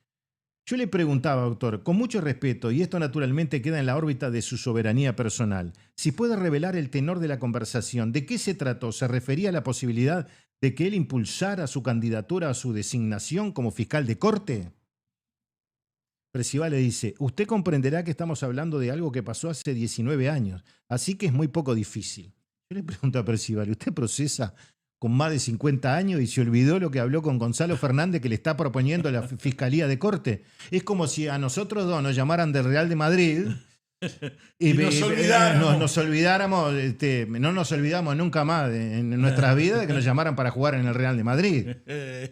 Yo le preguntaba, doctor, con mucho respeto, y esto naturalmente queda en la órbita de su soberanía personal, si puede revelar el tenor de la conversación, ¿de qué se trató? ¿Se refería a la posibilidad de que él impulsara su candidatura a su designación como fiscal de corte? Percivale dice, usted comprenderá que estamos hablando de algo que pasó hace 19 años, así que es muy poco difícil. Yo le pregunto a Percivale, ¿usted procesa con más de 50 años y se olvidó lo que habló con Gonzalo Fernández que le está proponiendo la Fiscalía de Corte? Es como si a nosotros dos nos llamaran del Real de Madrid y nos olvidáramos, no nos olvidamos nunca más en nuestras vidas de que nos llamaran para jugar en el Real de Madrid.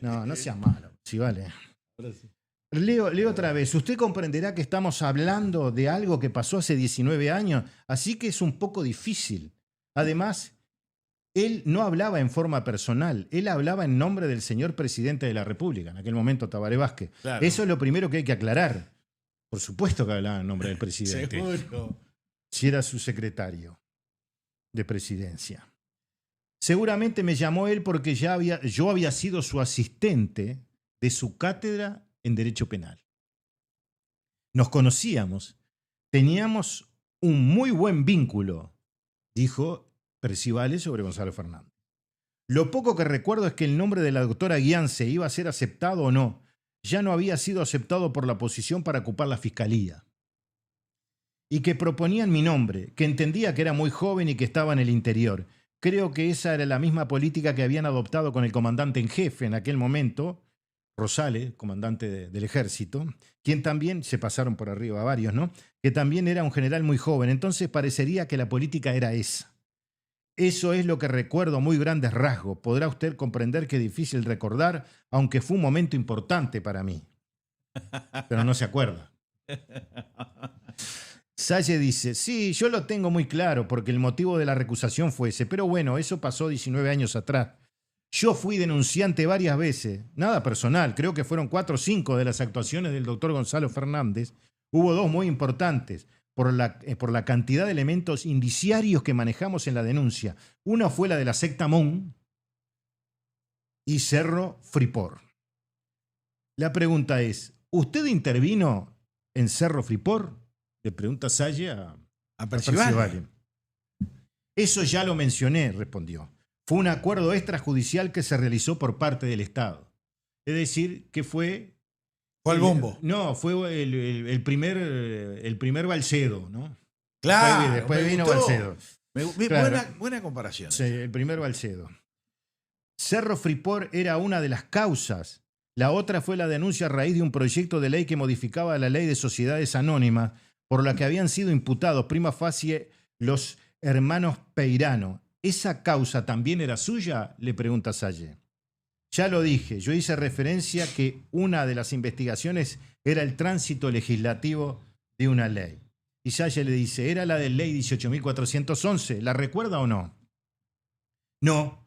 No seas malo, Percivale. Leo otra vez. Usted comprenderá que estamos hablando de algo que pasó hace 19 años, así que es un poco difícil. Además, él no hablaba en forma personal, él hablaba en nombre del señor presidente de la República, en aquel momento Tabaré Vázquez. Claro. Eso es lo primero que hay que aclarar. Por supuesto que hablaba en nombre del presidente. Seguro. Si era su secretario de presidencia. Seguramente me llamó él porque yo había sido su asistente de su cátedra en Derecho Penal. Nos conocíamos, teníamos un muy buen vínculo, dijo Percivale sobre Gonzalo Fernández. Lo poco que recuerdo es que el nombre de la doctora Guiance iba a ser aceptado o no. Ya no había sido aceptado por la oposición para ocupar la fiscalía. Y que proponían mi nombre, que entendía que era muy joven y que estaba en el interior. Creo que esa era la misma política que habían adoptado con el comandante en jefe en aquel momento, Rosales, comandante del ejército, quien también, se pasaron por arriba a varios, ¿no? Que también era un general muy joven. Entonces parecería que la política era esa. Eso es lo que recuerdo a muy grandes rasgos. Podrá usted comprender que es difícil recordar, aunque fue un momento importante para mí. Pero no se acuerda. Salle dice, sí, yo lo tengo muy claro porque el motivo de la recusación fue ese, pero bueno, eso pasó 19 años atrás. Yo fui denunciante varias veces, nada personal, creo que fueron 4 o 5 de las actuaciones del doctor Gonzalo Fernández. Hubo 2 muy importantes por la cantidad de elementos indiciarios que manejamos en la denuncia. Una fue la de la secta Mon y Cerro Fripor. La pregunta es, ¿usted intervino en Cerro Fripor? Le pregunta Salle a Percivale. Eso ya lo mencioné, respondió. Fue un acuerdo extrajudicial que se realizó por parte del Estado. Es decir, que fue... ¿Fue al bombo? No, fue el primer Balcedo, ¿no? Claro. Después vino Balcedo. Claro. Buena comparación. Sí, el primer Balcedo. Cerro Fripor era una de las causas. La otra fue la denuncia a raíz de un proyecto de ley que modificaba la ley de sociedades anónimas, por la que habían sido imputados prima facie los hermanos Peirano. ¿Esa causa también era suya?, le pregunta Salle. Ya lo dije, yo hice referencia que una de las investigaciones era el tránsito legislativo de una ley. Y Salle le dice, era la de ley 18.411, ¿la recuerda o no? No,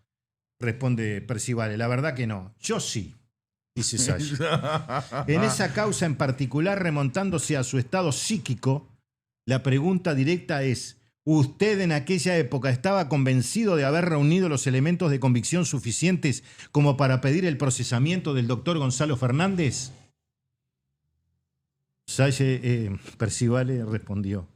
responde Percivale, la verdad que no. Yo sí, dice Salle. En esa causa en particular, remontándose a su estado psíquico, la pregunta directa es, ¿usted en aquella época estaba convencido de haber reunido los elementos de convicción suficientes como para pedir el procesamiento del doctor Gonzalo Fernández? Salle Percivale respondió,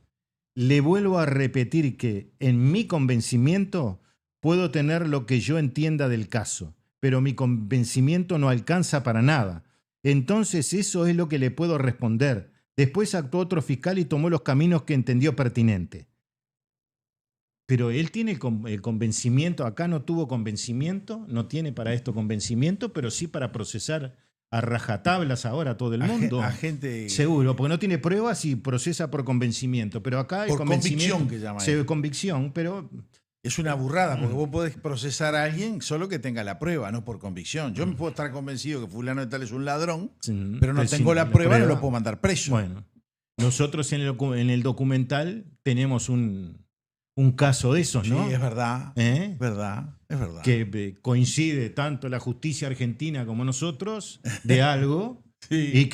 le vuelvo a repetir que en mi convencimiento puedo tener lo que yo entienda del caso, pero mi convencimiento no alcanza para nada. Entonces eso es lo que le puedo responder. Después actuó otro fiscal y tomó los caminos que entendió pertinente. Pero él tiene el convencimiento, acá no tuvo convencimiento, no tiene para esto convencimiento, pero sí para procesar a rajatablas ahora a todo el mundo. A gente... Seguro, porque no tiene pruebas y procesa por convencimiento. Pero acá el convencimiento... Convicción que llama él. Convicción, pero... Es una burrada, porque vos podés procesar a alguien solo que tenga la prueba, no por convicción. Yo me puedo estar convencido que fulano de tal es un ladrón, pero no tengo la prueba, no lo puedo mandar preso. Bueno, nosotros en el documental tenemos un caso de esos, ¿no? Sí, es verdad. Es verdad. Que coincide tanto la justicia argentina como nosotros de algo sí.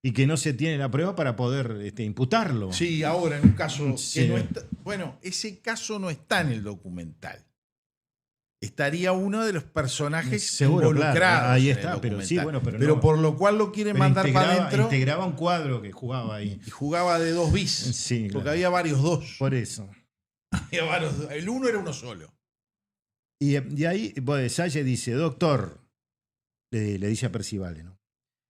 y que no se tiene la prueba para poder imputarlo. Sí, ahora en un caso que no está... Bueno, ese caso no está en el documental. Estaría uno de los personajes seguro, involucrados. Claro, ahí está, pero sí, bueno, pero no. Por lo cual lo quieren mandar para adentro. Integraba un cuadro que jugaba ahí. Y jugaba de 2 bis. Sí, porque había varios 2. Por eso. El uno era uno solo. Y ahí Salle dice, doctor, le dice a Percivale, ¿no?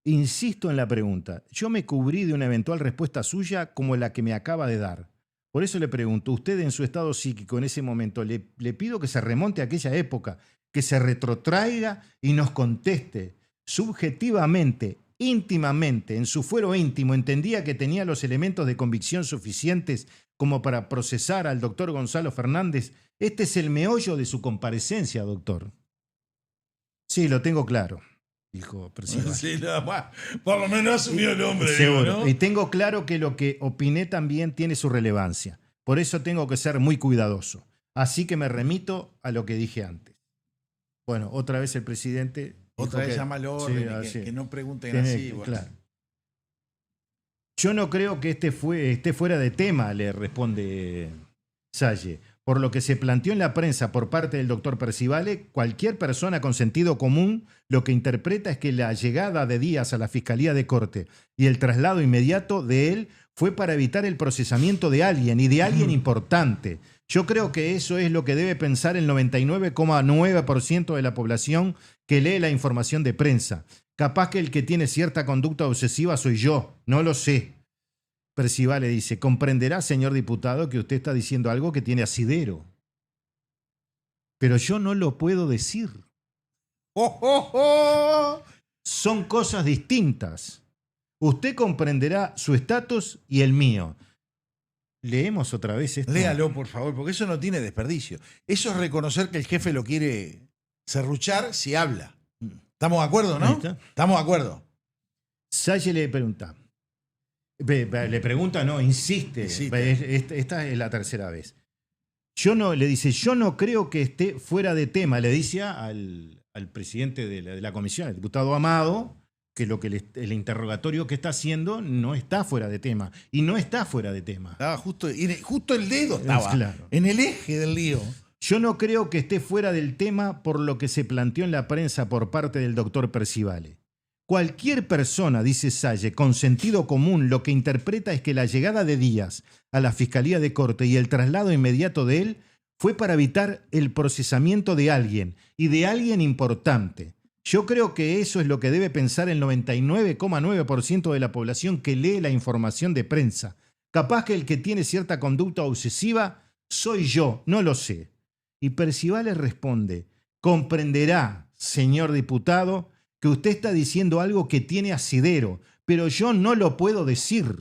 Insisto en la pregunta. Yo me cubrí de una eventual respuesta suya como la que me acaba de dar. Por eso le pregunto, usted en su estado psíquico en ese momento, le pido que se remonte a aquella época, que se retrotraiga y nos conteste subjetivamente, íntimamente, en su fuero íntimo, entendía que tenía los elementos de convicción suficientes como para procesar al doctor Gonzalo Fernández. Este es el meollo de su comparecencia, doctor. Sí, lo tengo claro. dijo Percival. Sí, nada más. Por lo menos asumió el nombre. Seguro. Digo, ¿no? Y tengo claro que lo que opiné también tiene su relevancia. Por eso tengo que ser muy cuidadoso. Así que me remito a lo que dije antes. Bueno, otra vez el presidente... Otra dijo vez que- llama al sí, orden, así. que no pregunten Tiene- así. Bueno. claro. Yo no creo que esté fuera de tema, le responde Salle. Por lo que se planteó en la prensa por parte del doctor Percivale, cualquier persona con sentido común lo que interpreta es que la llegada de Díaz a la Fiscalía de Corte y el traslado inmediato de él fue para evitar el procesamiento de alguien y de alguien importante. Yo creo que eso es lo que debe pensar el 99,9% de la población que lee la información de prensa. Capaz que el que tiene cierta conducta obsesiva soy yo, no lo sé. Percival le dice, comprenderá, señor diputado, que usted está diciendo algo que tiene asidero. Pero yo no lo puedo decir. ¡Oh, oh, oh! Son cosas distintas. Usted comprenderá su estatus y el mío. Leemos otra vez esto. Léalo, por favor, porque eso no tiene desperdicio. Eso es reconocer que el jefe lo quiere serruchar si habla. ¿Estamos de acuerdo, Ahí no? está. Estamos de acuerdo. Salle le pregunta. Le pregunta, no, insiste. Insiste. Esta es la tercera vez. Le dice, yo no creo que esté fuera de tema. Le dice al presidente de la comisión, el diputado Amado, que el interrogatorio que está haciendo no está fuera de tema. Y no está fuera de tema. Estaba justo el dedo estaba Claro. en el eje del lío. Yo no creo que esté fuera del tema por lo que se planteó en la prensa por parte del doctor Percivale. Cualquier persona, dice Salle, con sentido común lo que interpreta es que la llegada de Díaz a la Fiscalía de Corte y el traslado inmediato de él fue para evitar el procesamiento de alguien y de alguien importante. Yo creo que eso es lo que debe pensar el 99,9% de la población que lee la información de prensa. Capaz que el que tiene cierta conducta obsesiva soy yo, no lo sé. Y Percival le responde, comprenderá, señor diputado, que usted está diciendo algo que tiene asidero, pero yo no lo puedo decir.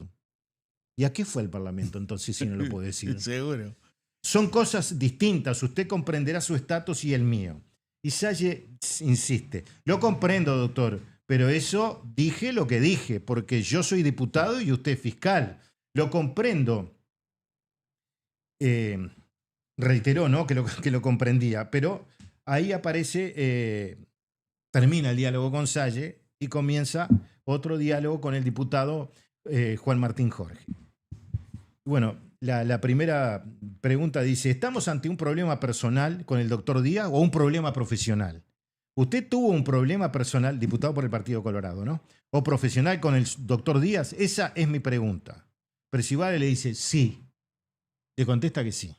¿Y a qué fue el Parlamento entonces si no lo puedo decir? Seguro. Son cosas distintas, usted comprenderá su estatus y el mío. Y Salle insiste, lo comprendo, doctor, pero eso dije lo que dije, porque yo soy diputado y usted fiscal. Lo comprendo. Reiteró, ¿no? que lo comprendía, pero ahí aparece, termina el diálogo con Salle y comienza otro diálogo con el diputado Juan Martín Jorge. Bueno, la primera pregunta dice, ¿estamos ante un problema personal con el doctor Díaz o un problema profesional? ¿Usted tuvo un problema personal, diputado por el Partido Colorado, ¿no? ¿O profesional con el doctor Díaz? Esa es mi pregunta. Percival le dice, sí. Le contesta que sí.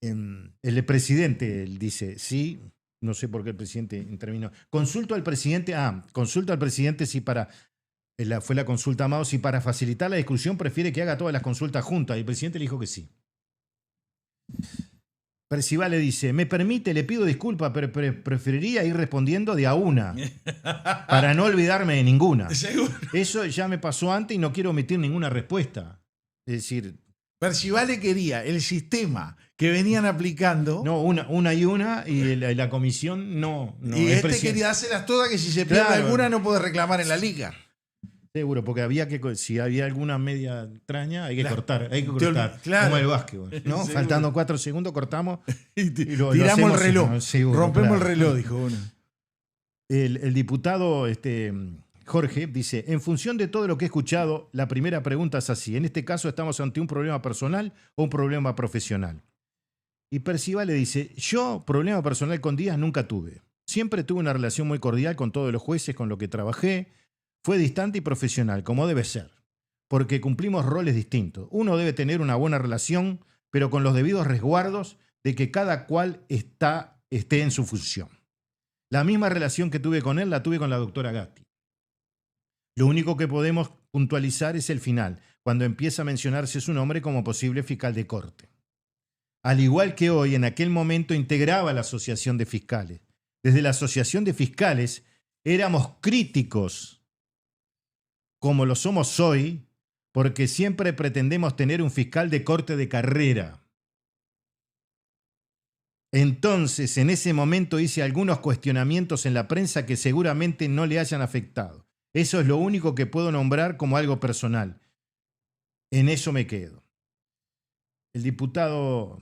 El presidente dice, sí, no sé por qué el presidente intervino. Consulto al presidente si para, fue la consulta Amado, si para facilitar la discusión prefiere que haga todas las consultas juntas. Y el presidente le dijo que sí. Percival le dice, me permite, le pido disculpas, pero preferiría ir respondiendo de a una, para no olvidarme de ninguna. Seguro. Eso ya me pasó antes y no quiero omitir ninguna respuesta. Es decir, Percivale quería el sistema que venían aplicando. no, una y la comisión no. Y quería hacerlas todas, que si se pierde Claro. alguna no puede reclamar en la liga. Seguro, porque si había alguna media extraña, hay que Claro. cortar. Claro. Como el básquetbol, ¿no? Seguro. Faltando 4 segundos, cortamos. Y lo tiramos hacemos, el reloj. ¿no? Seguro, Rompemos claro. el reloj, dijo uno. El diputado Jorge dice, en función de todo lo que he escuchado, la primera pregunta es así. En este caso, ¿estamos ante un problema personal o un problema profesional? Y Percival le dice, yo problema personal con Díaz nunca tuve. Siempre tuve una relación muy cordial con todos los jueces con los que trabajé. Fue distante y profesional, como debe ser, porque cumplimos roles distintos. Uno debe tener una buena relación, pero con los debidos resguardos de que cada cual esté en su función. La misma relación que tuve con él la tuve con la doctora Gatti. Lo único que podemos puntualizar es el final, cuando empieza a mencionarse su nombre como posible fiscal de corte. Al igual que hoy, en aquel momento integraba la Asociación de Fiscales. Desde la Asociación de Fiscales éramos críticos, como lo somos hoy, porque siempre pretendemos tener un fiscal de corte de carrera. Entonces, en ese momento hice algunos cuestionamientos en la prensa que seguramente no le hayan afectado. Eso es lo único que puedo nombrar como algo personal. En eso me quedo. El diputado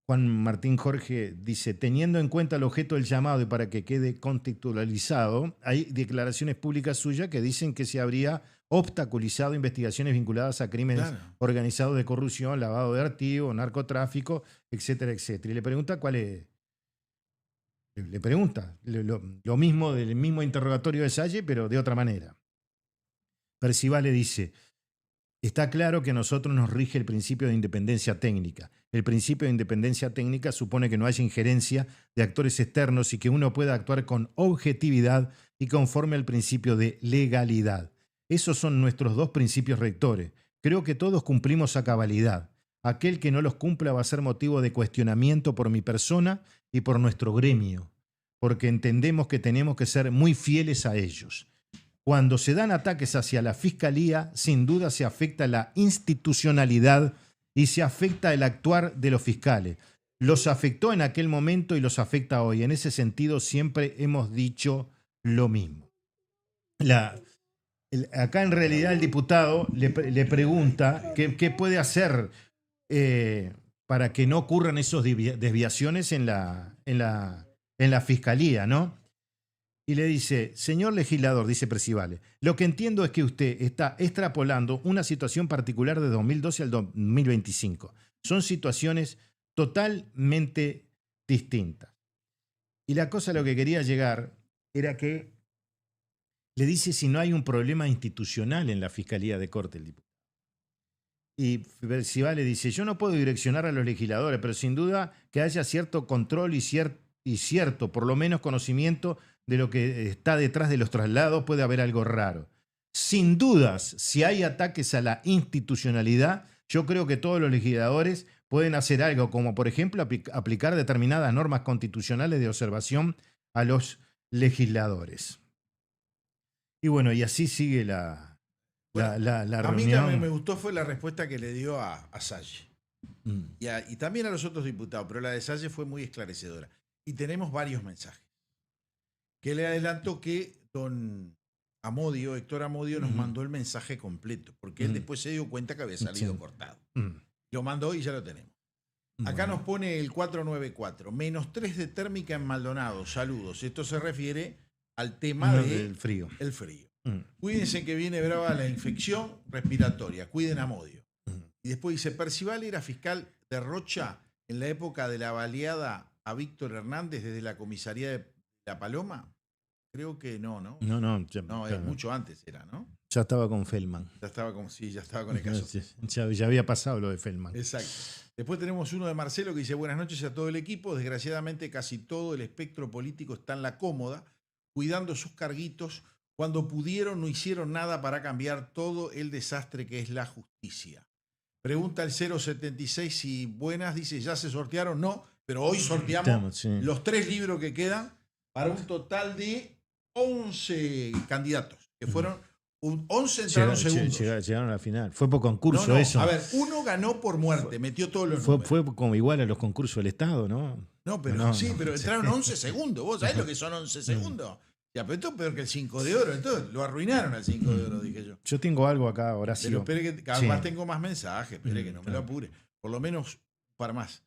Juan Martín Jorge dice, teniendo en cuenta el objeto del llamado y para que quede contextualizado, hay declaraciones públicas suyas que dicen que se habría obstaculizado investigaciones vinculadas a crímenes organizados de corrupción, lavado de activos, narcotráfico, etcétera, etcétera. Y le pregunta cuál es. Le pregunta lo mismo del mismo interrogatorio de Salle, pero de otra manera. Percival le dice, está claro que a nosotros nos rige el principio de independencia técnica. El principio de independencia técnica supone que no haya injerencia de actores externos y que uno pueda actuar con objetividad y conforme al principio de legalidad. Esos son nuestros dos principios rectores. Creo que todos cumplimos a cabalidad. Aquel que no los cumpla va a ser motivo de cuestionamiento por mi persona y por nuestro gremio, porque entendemos que tenemos que ser muy fieles a ellos. Cuando se dan ataques hacia la Fiscalía, sin duda se afecta la institucionalidad y se afecta el actuar de los fiscales. Los afectó en aquel momento y los afecta hoy. En ese sentido siempre hemos dicho lo mismo. Acá en realidad el diputado le pregunta qué puede hacer para que no ocurran esas desviaciones en la Fiscalía, ¿no? Y le dice, señor legislador, dice Percival, lo que entiendo es que usted está extrapolando una situación particular de 2012 al 2025. Son situaciones totalmente distintas. Y la cosa a lo que quería llegar era que le dice si no hay un problema institucional en la Fiscalía de Corte el diputado. Y Percival le dice, yo no puedo direccionar a los legisladores, pero sin duda que haya cierto control y cierto, por lo menos, conocimiento de lo que está detrás de los traslados, puede haber algo raro. Sin dudas, si hay ataques a la institucionalidad, yo creo que todos los legisladores pueden hacer algo, como por ejemplo aplicar determinadas normas constitucionales de observación a los legisladores. Y bueno, y así sigue la reunión. A mí también me gustó fue la respuesta que le dio a Salle. Y también a los otros diputados, pero la de Salle fue muy esclarecedora. Y tenemos varios mensajes. Que le adelanto que don Amodio, Héctor Amodio, nos mandó el mensaje completo, porque él después se dio cuenta que había salido cortado. Lo mandó y ya lo tenemos. Acá nos pone el 494, -3 de térmica en Maldonado, saludos. Esto se refiere al tema del frío. El frío. Cuídense que viene brava la infección respiratoria, cuiden a Amodio. Y después dice, Percival era fiscal de Rocha en la época de la baleada a Víctor Hernández desde la comisaría de La Paloma. Creo que no. No, mucho antes era, ¿no? Ya estaba con Feldman. Ya estaba con el caso. Ya había pasado lo de Feldman. Exacto. Después tenemos uno de Marcelo que dice, buenas noches a todo el equipo. Desgraciadamente casi todo el espectro político está en la cómoda, cuidando sus carguitos. Cuando pudieron no hicieron nada para cambiar todo el desastre que es la justicia. Pregunta el 076 si buenas, dice, ¿ya se sortearon? No, pero hoy sorteamos los 3 libros que quedan para un total de 11 candidatos, que fueron 11 entraron segundos. Llegaron a la final. Fue por concurso eso. A ver, uno ganó por muerte, metió todos los números. Fue como igual a los concursos del Estado, ¿no? No, pero pero entraron 11 segundos. ¿Vos sabés lo que son 11 segundos? Ya, pero esto es peor que el 5 de oro. Entonces lo arruinaron al 5 de oro, dije yo. Yo tengo algo acá, Horacio. Pero espere que además tengo más mensajes, espere que no me lo apure. Por lo menos para más.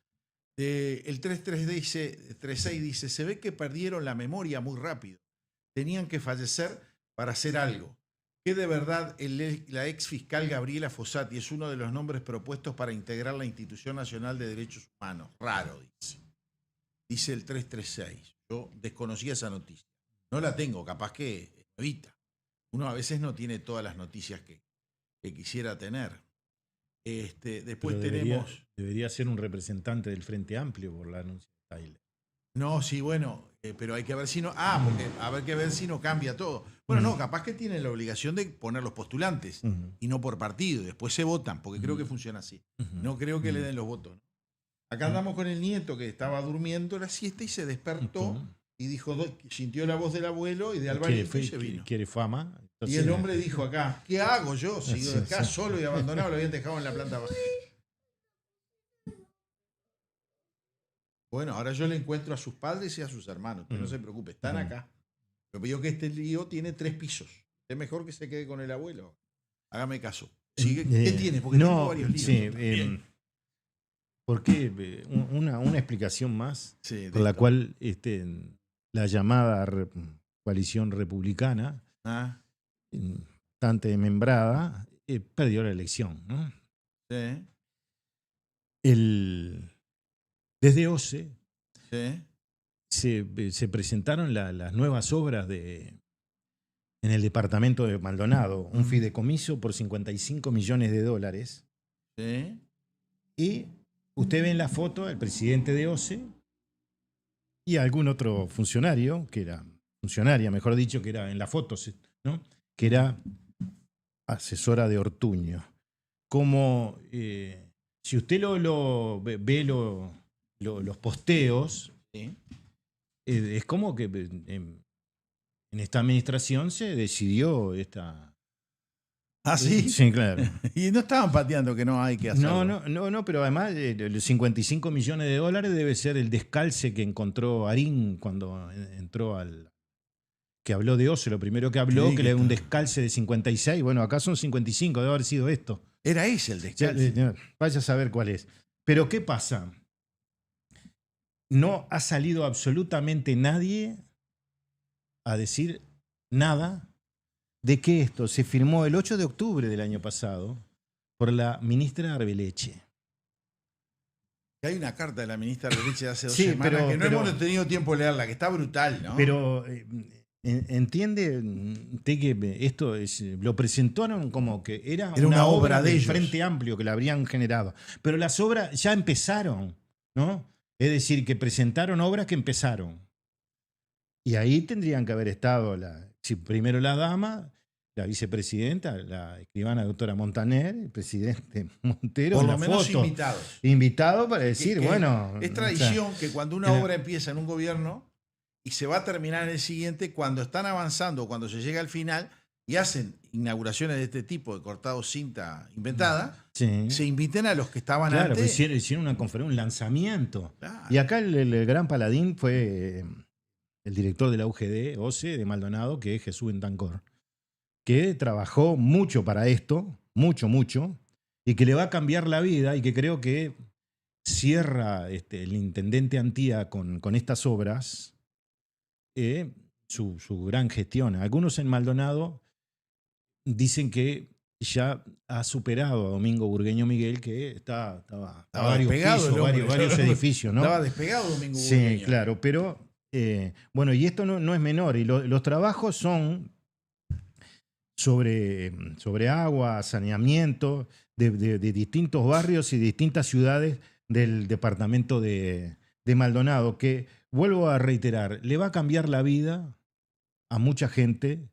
El 3336 dice, se ve que perdieron la memoria muy rápido. Tenían que fallecer para hacer algo. Que de verdad la ex fiscal Gabriela Fossati es uno de los nombres propuestos para integrar la Institución Nacional de Derechos Humanos. Raro, dice. Dice el 336. Yo desconocía esa noticia. No la tengo, capaz que evita. Uno a veces no tiene todas las noticias que quisiera tener. Después tenemos... Debería ser un representante del Frente Amplio por la anuncia de Tyler. No, sí, bueno, pero hay que ver si no... porque hay que ver si no cambia todo. Bueno, no, capaz que tienen la obligación de poner los postulantes y no por partido. Después se votan, porque creo que funciona así. No creo que le den los votos. Acá andamos con el nieto que estaba durmiendo la siesta y se despertó y dijo, sintió la voz del abuelo y de Alvarito y se vino. ¿Quiere fama? Entonces, y el hombre dijo acá, ¿qué hago yo? Sigo acá solo y abandonado, lo habían dejado en la planta baja. Bueno, ahora yo le encuentro a sus padres y a sus hermanos. Usted no se preocupe, están acá. Pero veo que este lío tiene 3 pisos. Es mejor que se quede con el abuelo. Hágame caso. ¿Qué tiene? Porque tengo varios líos. Sí, porque una explicación más Sí, por la cual la llamada coalición republicana, bastante membrada, perdió la elección, ¿no? Sí, Desde OCE sí. se presentaron las nuevas obras en el departamento de Maldonado, un fideicomiso por $55 millones. Sí. Y usted ve en la foto al presidente de OCE y a algún otro funcionario, funcionaria, mejor dicho, que era en la foto, ¿no? Que era asesora de Ortuño. Como si usted ve los posteos, Sí. es como que en esta administración se decidió esta... ¿Ah, sí? Sí, claro. Y no estaban pateando que no hay que hacerlo. No, pero además los $55 millones debe ser el descalce que encontró Arín cuando entró que habló de OCE, lo primero que habló, Sí, que le dio un descalce de 56. Bueno, acá son 55, debe haber sido esto. Era ese el descalce. Vaya a saber cuál es. Pero ¿qué pasa? No ha salido absolutamente nadie a decir nada de que esto se firmó el 8 de octubre del año pasado por la ministra Arbeleche. Hay una carta de la ministra Arbeleche de hace 2 Sí, semanas que no pero- hemos tenido tiempo de leerla, que está brutal, ¿no? Pero entiende usted que esto lo presentaron como que era una obra obra de del ellos. Frente Amplio que la habrían generado. Pero las obras ya empezaron, ¿no? Es decir, que presentaron obras que empezaron. Y ahí tendrían que haber estado primero la dama, la vicepresidenta, la escribana doctora Montaner, el presidente Montero, Por en lo la menos foto. invitados. Invitado para decir, Que bueno... Es o tradición sea, que cuando una era- obra empieza en un gobierno y se va a terminar en el siguiente, cuando están avanzando, cuando se llega al final y hacen inauguraciones de este tipo, de cortado cinta inventada, sí. se inviten a los que estaban Claro, antes. pues hicieron una conferencia, un lanzamiento. Claro. Y acá el gran paladín fue el director de la UGD, OCE, de Maldonado, que es Jesús Bentancor, que trabajó mucho para esto, mucho, y que le va a cambiar la vida y que creo que cierra el intendente Antía con estas obras su gran gestión. Algunos en Maldonado dicen que ya ha superado a Domingo Burgueño Miguel, que estaba a varios despegado pisos, el hombre. varios edificios, ¿no? Estaba despegado Domingo Sí, Burgueño. claro, pero bueno, y esto no es menor, y los trabajos son sobre agua, saneamiento de distintos barrios y distintas ciudades del departamento de Maldonado, que, vuelvo a reiterar, le va a cambiar la vida a mucha gente,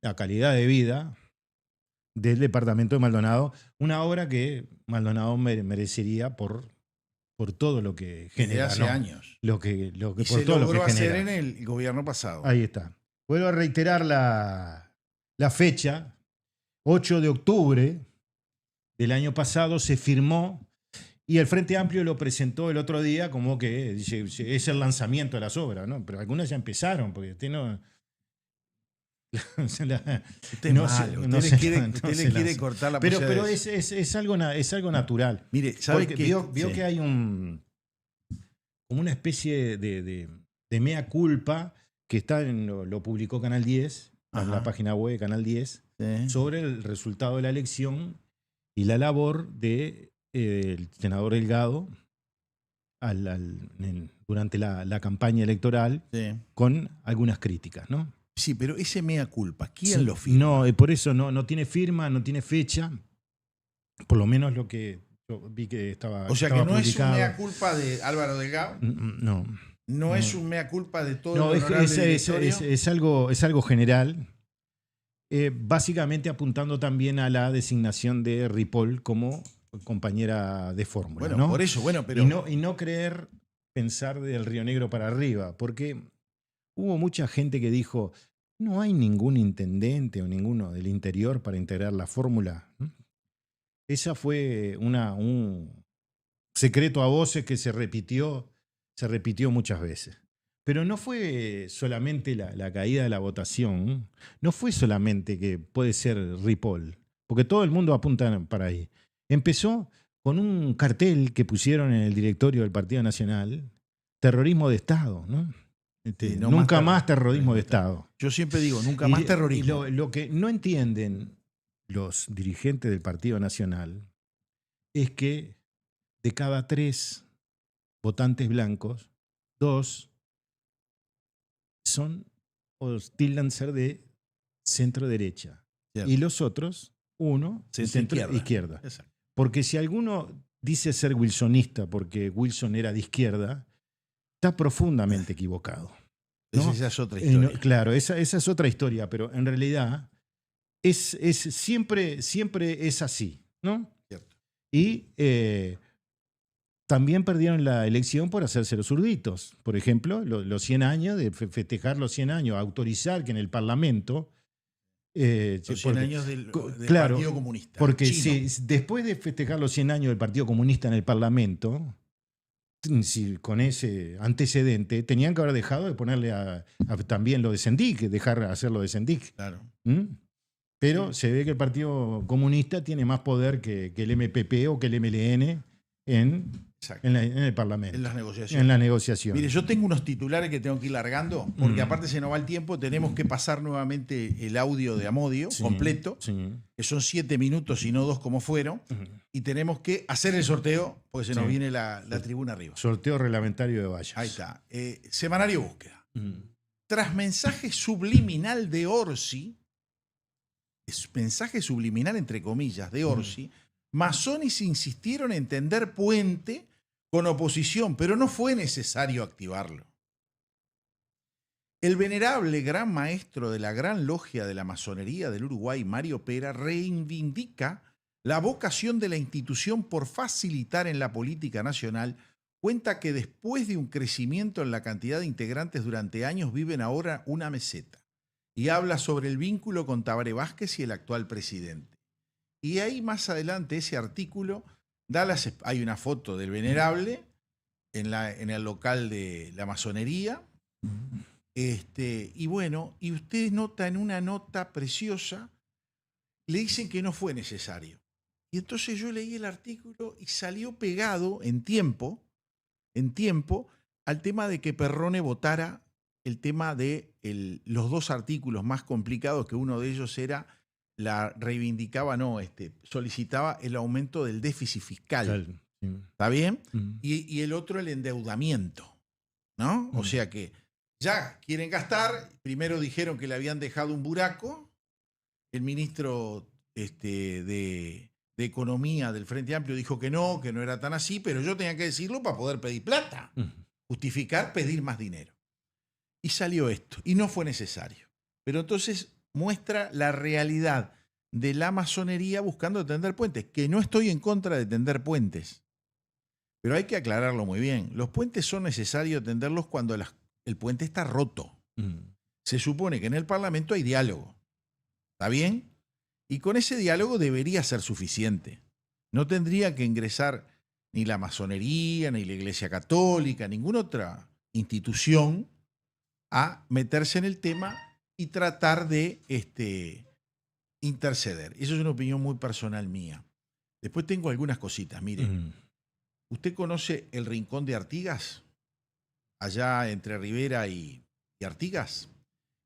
la calidad de vida del departamento de Maldonado, una obra que Maldonado merecería por todo lo que Desde genera. hace ¿no? años. Lo que Y por se todo lo logró que hacer genera. en el gobierno pasado. Ahí está. Vuelvo a reiterar la fecha. 8 de octubre del año pasado se firmó y el Frente Amplio lo presentó el otro día como que dice, es el lanzamiento de las obras, ¿no? Pero algunas ya empezaron, porque usted no... Usted es no malo. se- no Usted se- le quiere, no usted se le quiere lanza. cortar la Pero posibilidad de- es algo natural. Mire, ¿sabe Porque qué? vio Sí. que hay como una especie de mea culpa que lo publicó Canal 10, en Ajá. la página web de Canal 10, Sí. sobre el resultado de la elección y la labor del senador Delgado durante la campaña electoral, Sí. con algunas críticas, ¿no? Sí, pero ese mea culpa, ¿quién Sí, lo firma? No, por eso no tiene firma, no tiene fecha, por lo menos lo que yo vi que estaba O sea que estaba no es un publicado. mea culpa de Álvaro Delgado, No. no es un mea culpa de todo No, el honorable directorio. es algo general, básicamente apuntando también a la designación de Ripoll como compañera de fórmula. Bueno, ¿no? por eso, bueno, pero Y no pensar del Río Negro para arriba, porque hubo mucha gente que dijo, no hay ningún intendente o ninguno del interior para integrar la fórmula. Esa fue un secreto a voces que se repitió se repitió muchas veces. Pero no fue solamente la caída de la votación, no fue solamente que puede ser Ripoll, porque todo el mundo apunta para ahí. Empezó con un cartel que pusieron en el directorio del Partido Nacional, terrorismo de Estado, ¿no? No nunca más más terrorismo de Estado. Yo siempre digo, nunca más terrorismo. Y lo que no entienden los dirigentes del Partido Nacional es que de cada 3 votantes blancos, 2 son o tildan ser de centro derecha. Cierto. Y los otros, 1, de centro izquierda. Exacto. Porque si alguno dice ser wilsonista porque Wilson era de izquierda, está profundamente equivocado, ¿no? Esa es otra historia. Claro, esa es otra historia, pero en realidad siempre es así, ¿no? Cierto. Y también perdieron la elección por hacerse los zurditos. Por ejemplo, los 100 años, de festejar los 100 años, autorizar que en el Parlamento... los 100 años del claro, Partido Comunista. Porque si después de festejar los 100 años del Partido Comunista en el Parlamento, con ese antecedente, tenían que haber dejado de ponerle también lo de Sendik, dejar hacer lo de Sendik. Claro. Pero se ve que el Partido Comunista tiene más poder que el MPP o que el MLN en el Parlamento. En las negociaciones. En la negociación. Mire, yo tengo unos titulares que tengo que ir largando, porque aparte se nos va el tiempo, tenemos que pasar nuevamente el audio de Amodio completo, que son 7 minutos y no 2 como fueron, y tenemos que hacer el sorteo, porque se nos viene la tribuna arriba. Sorteo reglamentario de vallas. Ahí está. Semanario Búsqueda. Tras mensaje subliminal de Orsi, mensaje subliminal entre comillas de Orsi, masones insistieron en tender puente con oposición, pero no fue necesario activarlo. El venerable gran maestro de la Gran Logia de la Masonería del Uruguay, Mario Pera, reivindica la vocación de la institución por facilitar en la política nacional. Cuenta que después de un crecimiento en la cantidad de integrantes durante años, viven ahora una meseta. Y habla sobre el vínculo con Tabaré Vázquez y el actual presidente. Y ahí más adelante ese artículo hay una foto del venerable en el local de la masonería. Y bueno, y usted nota en una nota preciosa, le dicen que no fue necesario. Y entonces yo leí el artículo y salió pegado en tiempo al tema de que Perrone votara el tema de los 2 artículos más complicados, que uno de ellos era solicitaba el aumento del déficit fiscal. ¿Está bien? Y el otro el endeudamiento, ¿no? O sea que ya quieren gastar. Primero dijeron que le habían dejado un buraco. El ministro de Economía del Frente Amplio dijo que no era tan así, pero yo tenía que decirlo para poder pedir plata. Justificar, pedir más dinero. Y salió esto. Y no fue necesario. Pero entonces muestra la realidad de la masonería buscando tender puentes, que no estoy en contra de tender puentes, pero hay que aclararlo muy bien. Los puentes son necesarios tenderlos cuando el puente está roto. Se supone que en el Parlamento hay diálogo, ¿está bien? Y con ese diálogo debería ser suficiente. No tendría que ingresar ni la masonería, ni la Iglesia Católica, ninguna otra institución a meterse en el tema y tratar de interceder. Eso es una opinión muy personal mía. Después tengo algunas cositas. Mire, ¿usted conoce el Rincón de Artigas? Allá entre Rivera y Artigas.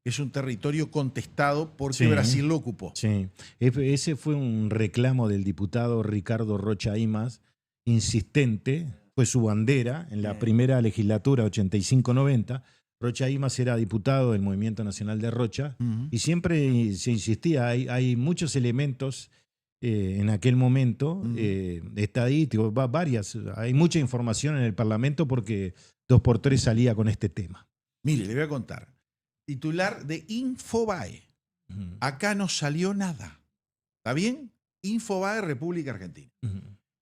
Es un territorio contestado porque Brasil lo ocupó. Sí, ese fue un reclamo del diputado Ricardo Rocha Imas, insistente, fue su bandera en la primera legislatura 85-90. Rocha Imas era diputado del Movimiento Nacional de Rocha y siempre se insistía, hay muchos elementos en aquel momento, estadísticos, hay mucha información en el Parlamento porque 2x3 salía con este tema. Mire, le voy a contar. Titular de Infobae. Acá no salió nada. ¿Está bien? Infobae, República Argentina.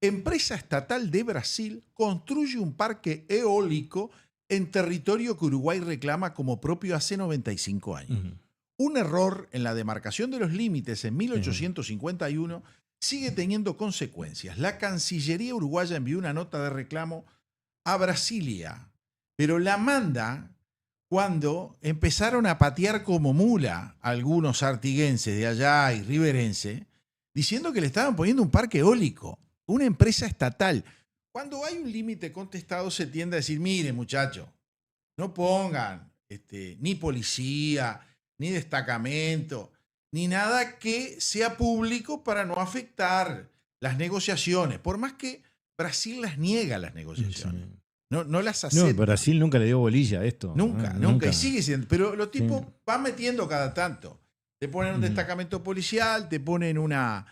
Empresa estatal de Brasil construye un parque eólico en territorio que Uruguay reclama como propio hace 95 años. Un error en la demarcación de los límites en 1851 sigue teniendo consecuencias. La Cancillería uruguaya envió una nota de reclamo a Brasilia pero la manda cuando empezaron a patear como mula algunos artiguenses de allá y riverense, diciendo que le estaban poniendo un parque eólico, una empresa estatal. Cuando hay un límite contestado se tiende a decir, mire muchachos, no pongan ni policía, ni destacamento, ni nada que sea público para no afectar las negociaciones, por más que Brasil las niega las negociaciones. Sí. No las acepta. No, Brasil nunca le dio bolilla a esto. Nunca. Y sigue siendo. Pero los tipos van metiendo cada tanto. Te ponen un destacamento policial, te ponen una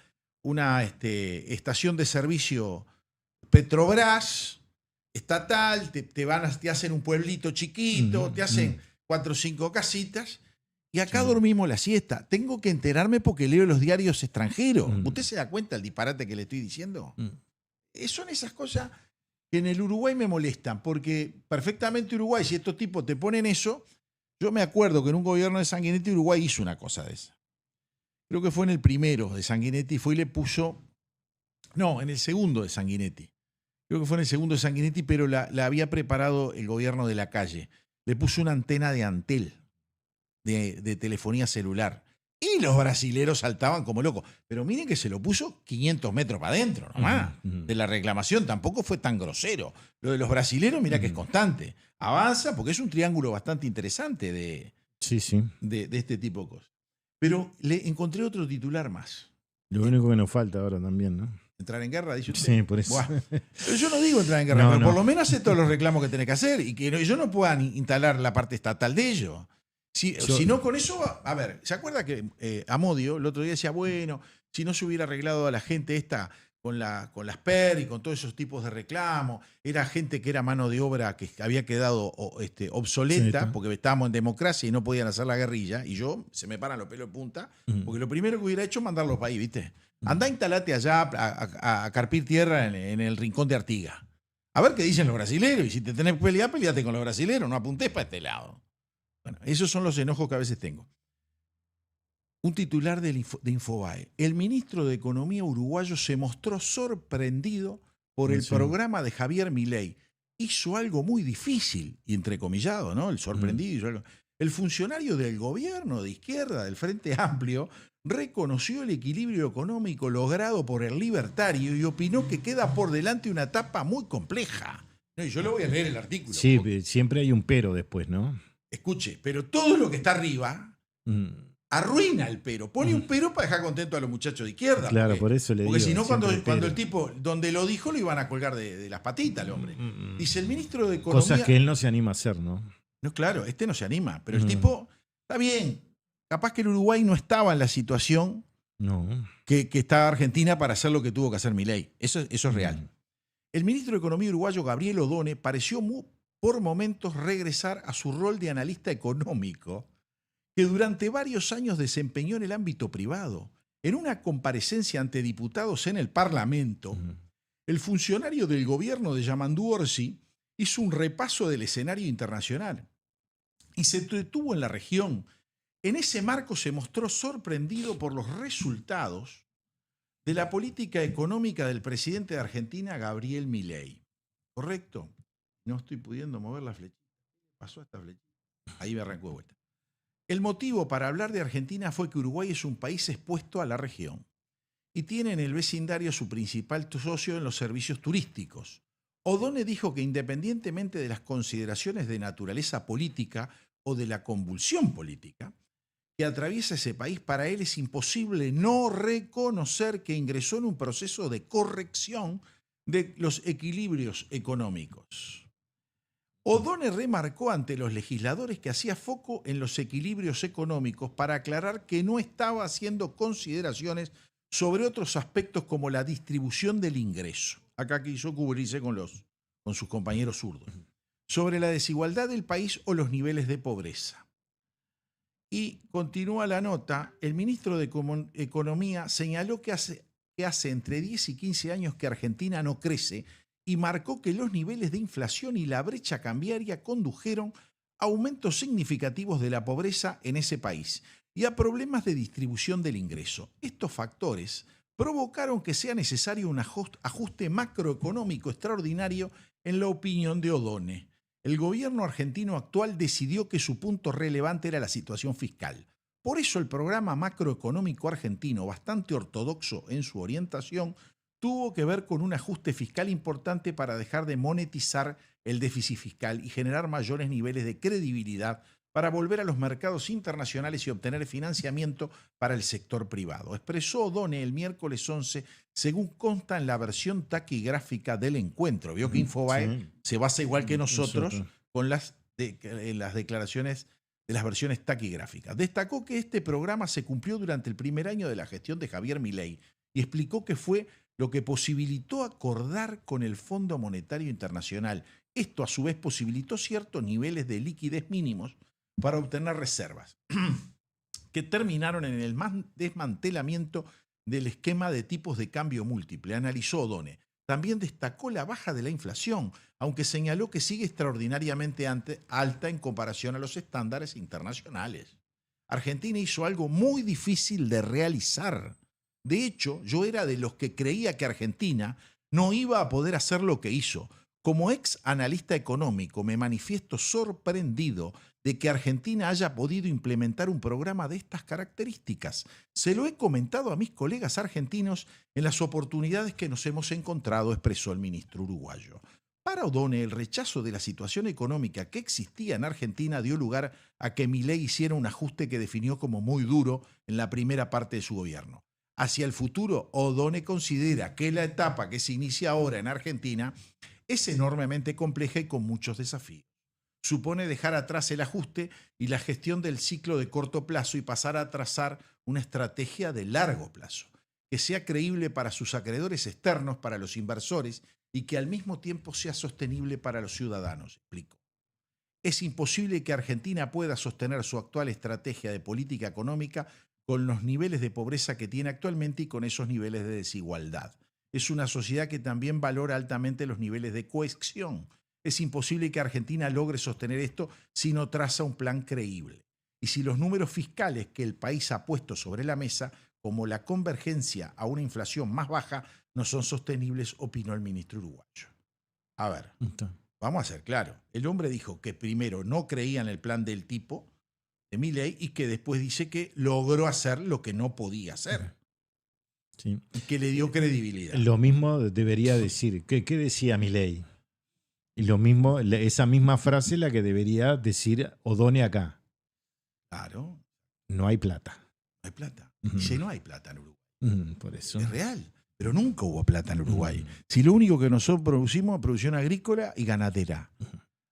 estación de servicio Petrobras estatal, te hacen un pueblito chiquito, te hacen 4 o 5 casitas. Y acá dormimos la siesta. Tengo que enterarme porque leo los diarios extranjeros. ¿Usted se da cuenta del disparate que le estoy diciendo? Son esas cosas que en el Uruguay me molestan, porque perfectamente Uruguay, si estos tipos te ponen eso, yo me acuerdo que en un gobierno de Sanguinetti Uruguay hizo una cosa de esa. Creo que fue en el primero de Sanguinetti, fue y le puso, no, en el segundo de Sanguinetti. Creo que fue en el segundo de Sanguinetti, pero la había preparado el gobierno de Lacalle. Le puso una antena de Antel, de telefonía celular. Y los brasileros saltaban como locos. Pero miren que se lo puso 500 metros para adentro nomás. De la reclamación tampoco fue tan grosero. Lo de los brasileros, mira que es constante. Avanza porque es un triángulo bastante interesante de este tipo de cosas. Pero le encontré otro titular más. Lo único que nos falta ahora también, ¿no? ¿Entrar en guerra? Dice usted. Sí, por eso. Buah. Pero yo no digo entrar en guerra, pero por lo menos hace todos los reclamos que tenés que hacer y que ellos no puedan instalar la parte estatal de ellos. Si no, con eso, a ver, ¿se acuerda que Amodio el otro día decía, bueno, si no se hubiera arreglado a la gente esta con las PER y con todos esos tipos de reclamos, era gente que era mano de obra que había quedado obsoleta porque estábamos en democracia y no podían hacer la guerrilla, y se me paran los pelos de punta, porque lo primero que hubiera hecho es mandarlos para ahí, ¿viste? Andá, instalate allá a carpir tierra en el rincón de Artigas. A ver qué dicen los brasileros, y si te tenés que pelear, peleate con los brasileros, no apuntés para este lado. Bueno, esos son los enojos que a veces tengo. Un titular de Infobae. El ministro de Economía uruguayo se mostró sorprendido por el programa de Javier Milei. Hizo algo muy difícil, y entrecomillado, ¿no? El sorprendido hizo algo. El funcionario del gobierno de izquierda, del Frente Amplio, reconoció el equilibrio económico logrado por el libertario y opinó que queda por delante una etapa muy compleja. No, y yo le voy a leer el artículo. Sí, siempre hay un pero después, ¿no? Escuche, pero todo lo que está arriba arruina el pero. Pone un pero para dejar contento a los muchachos de izquierda. Claro, por eso le digo. Porque si no, cuando el tipo, donde lo dijo, lo iban a colgar de las patitas al hombre. Dice el ministro de Economía... Cosas que él no se anima a hacer, ¿no? No, claro, no se anima. Pero el tipo, está bien. Capaz que el Uruguay no estaba en la situación que está Argentina para hacer lo que tuvo que hacer Milei. Eso es real. El ministro de Economía uruguayo, Gabriel Odone, pareció por momentos regresar a su rol de analista económico que durante varios años desempeñó en el ámbito privado. En una comparecencia ante diputados en el Parlamento, el funcionario del gobierno de Yamandú Orsi hizo un repaso del escenario internacional y se detuvo en la región. En ese marco se mostró sorprendido por los resultados de la política económica del presidente de Argentina, Gabriel Milei. ¿Correcto? No estoy pudiendo mover la flechita. ¿Qué pasó a esta flechita? Ahí me arrancó de vuelta. El motivo para hablar de Argentina fue que Uruguay es un país expuesto a la región y tiene en el vecindario su principal socio en los servicios turísticos. Odone dijo que independientemente de las consideraciones de naturaleza política o de la convulsión política que atraviesa ese país, para él es imposible no reconocer que ingresó en un proceso de corrección de los equilibrios económicos. Odone remarcó ante los legisladores que hacía foco en los equilibrios económicos para aclarar que no estaba haciendo consideraciones sobre otros aspectos como la distribución del ingreso. Acá quiso cubrirse con sus compañeros zurdos. Sobre la desigualdad del país o los niveles de pobreza. Y continúa la nota, el ministro de Economía señaló que hace entre 10 y 15 años que Argentina no crece y marcó que los niveles de inflación y la brecha cambiaria condujeron a aumentos significativos de la pobreza en ese país y a problemas de distribución del ingreso. Estos factores provocaron que sea necesario un ajuste macroeconómico extraordinario en la opinión de Odone. el gobierno argentino actual decidió que su punto relevante era la situación fiscal. Por eso el programa macroeconómico argentino, bastante ortodoxo en su orientación, tuvo que ver con un ajuste fiscal importante para dejar de monetizar el déficit fiscal y generar mayores niveles de credibilidad para volver a los mercados internacionales y obtener financiamiento para el sector privado. Expresó O'Donnell el miércoles 11, según consta en la versión taquigráfica del encuentro. Vio que Infobae se basa igual que nosotros con las declaraciones de las versiones taquigráficas. Destacó que este programa se cumplió durante el primer año de la gestión de Javier Milei y explicó que fue lo que posibilitó acordar con el Fondo Monetario Internacional. Esto a su vez posibilitó ciertos niveles de liquidez mínimos para obtener reservas, que terminaron en el desmantelamiento del esquema de tipos de cambio múltiple, analizó O'Donnell. También destacó la baja de la inflación, aunque señaló que sigue extraordinariamente alta en comparación a los estándares internacionales. Argentina hizo algo muy difícil de realizar. De hecho, yo era de los que creía que Argentina no iba a poder hacer lo que hizo. Como ex analista económico, me manifiesto sorprendido de que Argentina haya podido implementar un programa de estas características. Se lo he comentado a mis colegas argentinos en las oportunidades que nos hemos encontrado, expresó el ministro uruguayo. Para O'Donnell, el rechazo de la situación económica que existía en Argentina dio lugar a que Milei hiciera un ajuste que definió como muy duro en la primera parte de su gobierno. Hacia el futuro, O'Donnell considera que la etapa que se inicia ahora en Argentina es enormemente compleja y con muchos desafíos. Supone dejar atrás el ajuste y la gestión del ciclo de corto plazo y pasar a trazar una estrategia de largo plazo, que sea creíble para sus acreedores externos, para los inversores y que al mismo tiempo sea sostenible para los ciudadanos, explicó. Es imposible que Argentina pueda sostener su actual estrategia de política económica con los niveles de pobreza que tiene actualmente y con esos niveles de desigualdad. Es una sociedad que también valora altamente los niveles de cohesión. Es imposible que Argentina logre sostener esto si no traza un plan creíble. Y si los números fiscales que el país ha puesto sobre la mesa, como la convergencia a una inflación más baja, no son sostenibles, opinó el ministro uruguayo. A ver, vamos a ser claros. El hombre dijo que primero no creía en el plan del tipo de Milei y que después dice que logró hacer lo que no podía hacer. Sí. Y que le dio credibilidad. Lo mismo debería decir. ¿Qué decía Milei? Y lo mismo, esa misma frase la que debería decir O'Donnell acá. Claro. No hay plata. No hay plata. Dice, no hay plata en Uruguay. Por eso. Es real. Pero nunca hubo plata en Uruguay. Si lo único que nosotros producimos es producción agrícola y ganadera.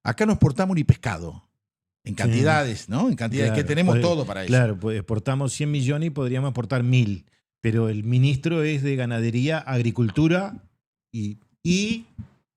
Acá no exportamos ni pescado. En cantidades, ¿no? En cantidades que tenemos todo para eso. Claro, pues exportamos 100 millones y podríamos exportar 1.000. Pero el ministro es de Ganadería, Agricultura y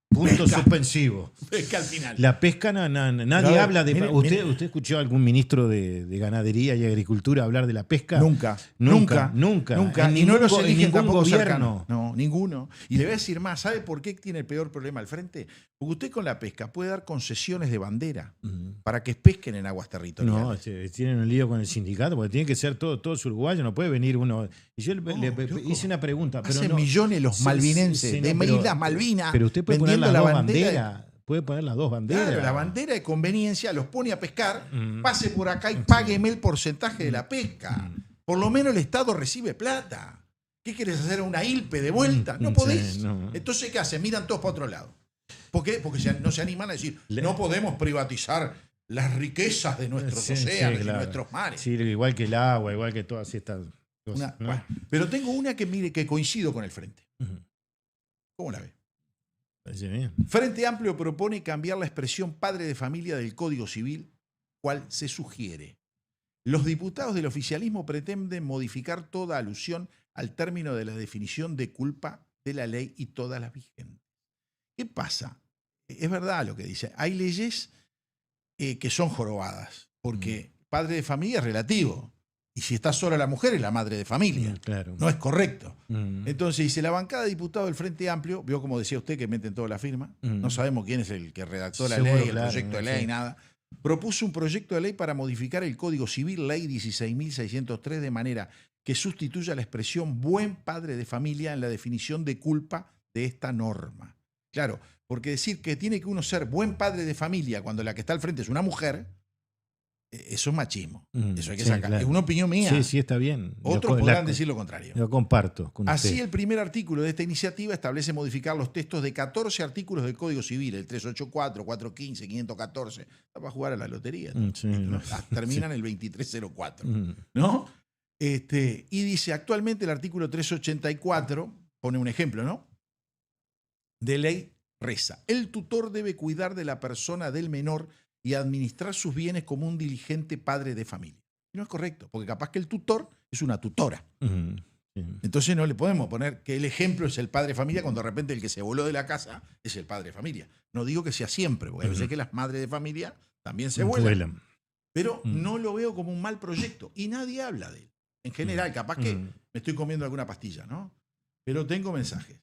punto pesca. Suspensivo. Pesca al final. La pesca, nadie habla de... Mire, ¿Usted escuchó a algún ministro de Ganadería y Agricultura hablar de la pesca? Nunca. Y no los eligen ningún tampoco gobierno. Cercano. No, ninguno. Y le voy a decir más. ¿Sabe por qué tiene el peor problema al frente? Porque usted con la pesca puede dar concesiones de bandera para que pesquen en aguas territoriales. No, tienen un lío con el sindicato porque tiene que ser todos uruguayos. No puede venir uno... Y yo le hice una pregunta. Pero hacen millones los malvinenses de Islas Malvinas. Pero usted puede poner las la dos bandera. banderas. Puede poner las dos banderas. Claro, la bandera de conveniencia los pone a pescar, pase por acá y págueme el porcentaje de la pesca. Por lo menos el Estado recibe plata. ¿Qué querés hacer? ¿Una ILPE de vuelta? No podés. Sí, no. Entonces, ¿qué hacen? Miran todos para otro lado. ¿Por qué? Porque no se animan a decir, no podemos privatizar las riquezas de nuestros océanos y nuestros mares. Sí, igual que el agua, igual que todas estas cosas. Bueno, pero tengo una que coincido con el Frente. ¿Cómo la ve? Bien. Frente Amplio propone cambiar la expresión padre de familia del Código Civil, cual se sugiere. Los diputados del oficialismo pretenden modificar toda alusión al término de la definición de culpa de la ley y todas las vigentes. ¿Qué pasa? Es verdad lo que dice. Hay leyes que son jorobadas, porque padre de familia es relativo. Y si está sola la mujer, es la madre de familia. Claro. No es correcto. Entonces, dice, la bancada de diputados del Frente Amplio, vio como decía usted que meten toda la firma, no sabemos quién es el que redactó la ley, el proyecto de ley, nada, propuso un proyecto de ley para modificar el Código Civil, Ley 16.603, de manera que sustituya la expresión buen padre de familia en la definición de culpa de esta norma. Claro, Porque decir que tiene que uno ser buen padre de familia cuando la que está al frente es una mujer, eso es machismo. Eso hay que sacar. Claro. Es una opinión mía. Sí, sí, está bien. Otros podrán decir lo contrario. Lo comparto con Así, usted. el primer artículo de esta iniciativa establece modificar los textos de 14 artículos del Código Civil, el 384, 415, 514. Está para jugar a la lotería. Sí, no. Terminan el 2304. ¿No? Y dice, actualmente el artículo 384, pone un ejemplo, ¿no? De ley reza: el tutor debe cuidar de la persona del menor y administrar sus bienes como un diligente padre de familia. Y no es correcto, porque capaz que el tutor es una tutora. Sí. Entonces no le podemos poner que el ejemplo es el padre de familia cuando de repente el que se voló de la casa es el padre de familia. No digo que sea siempre, porque a veces que las madres de familia también se vuelan. Pero no lo veo como un mal proyecto y nadie habla de él. En general, capaz que me estoy comiendo alguna pastilla, ¿no? Pero tengo mensajes.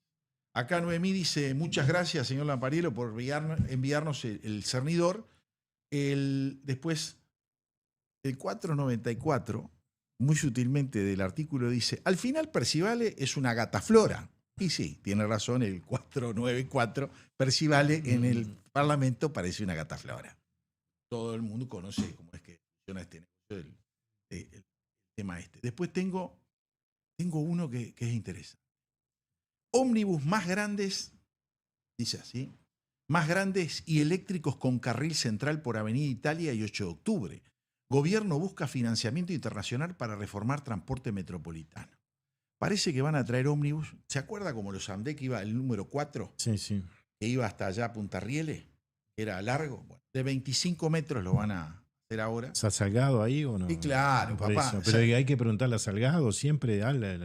Acá Noemí dice: muchas gracias, señor Lampariello, por enviarnos el cernidor. Después, el 494, muy sutilmente del artículo, dice: al final Percivale es una gataflora. Y sí, tiene razón, el 494, Percivale en el Parlamento parece una gataflora. Todo el mundo conoce cómo es que funciona este negocio, el tema este. Después tengo uno que es interesante. Ómnibus más grandes, dice así, más grandes y eléctricos con carril central por Avenida Italia y 8 de octubre. Gobierno busca financiamiento internacional para reformar transporte metropolitano. Parece que van a traer ómnibus. ¿Se acuerda como los Amdé que iba el número 4? Sí, sí. Que iba hasta allá a Punta Rieles, que era largo. Bueno, de 25 metros lo van a hacer ahora. ¿Está Salgado ahí o no? Sí, claro, Por papá. eso. Pero hay que preguntarle a Salgado siempre.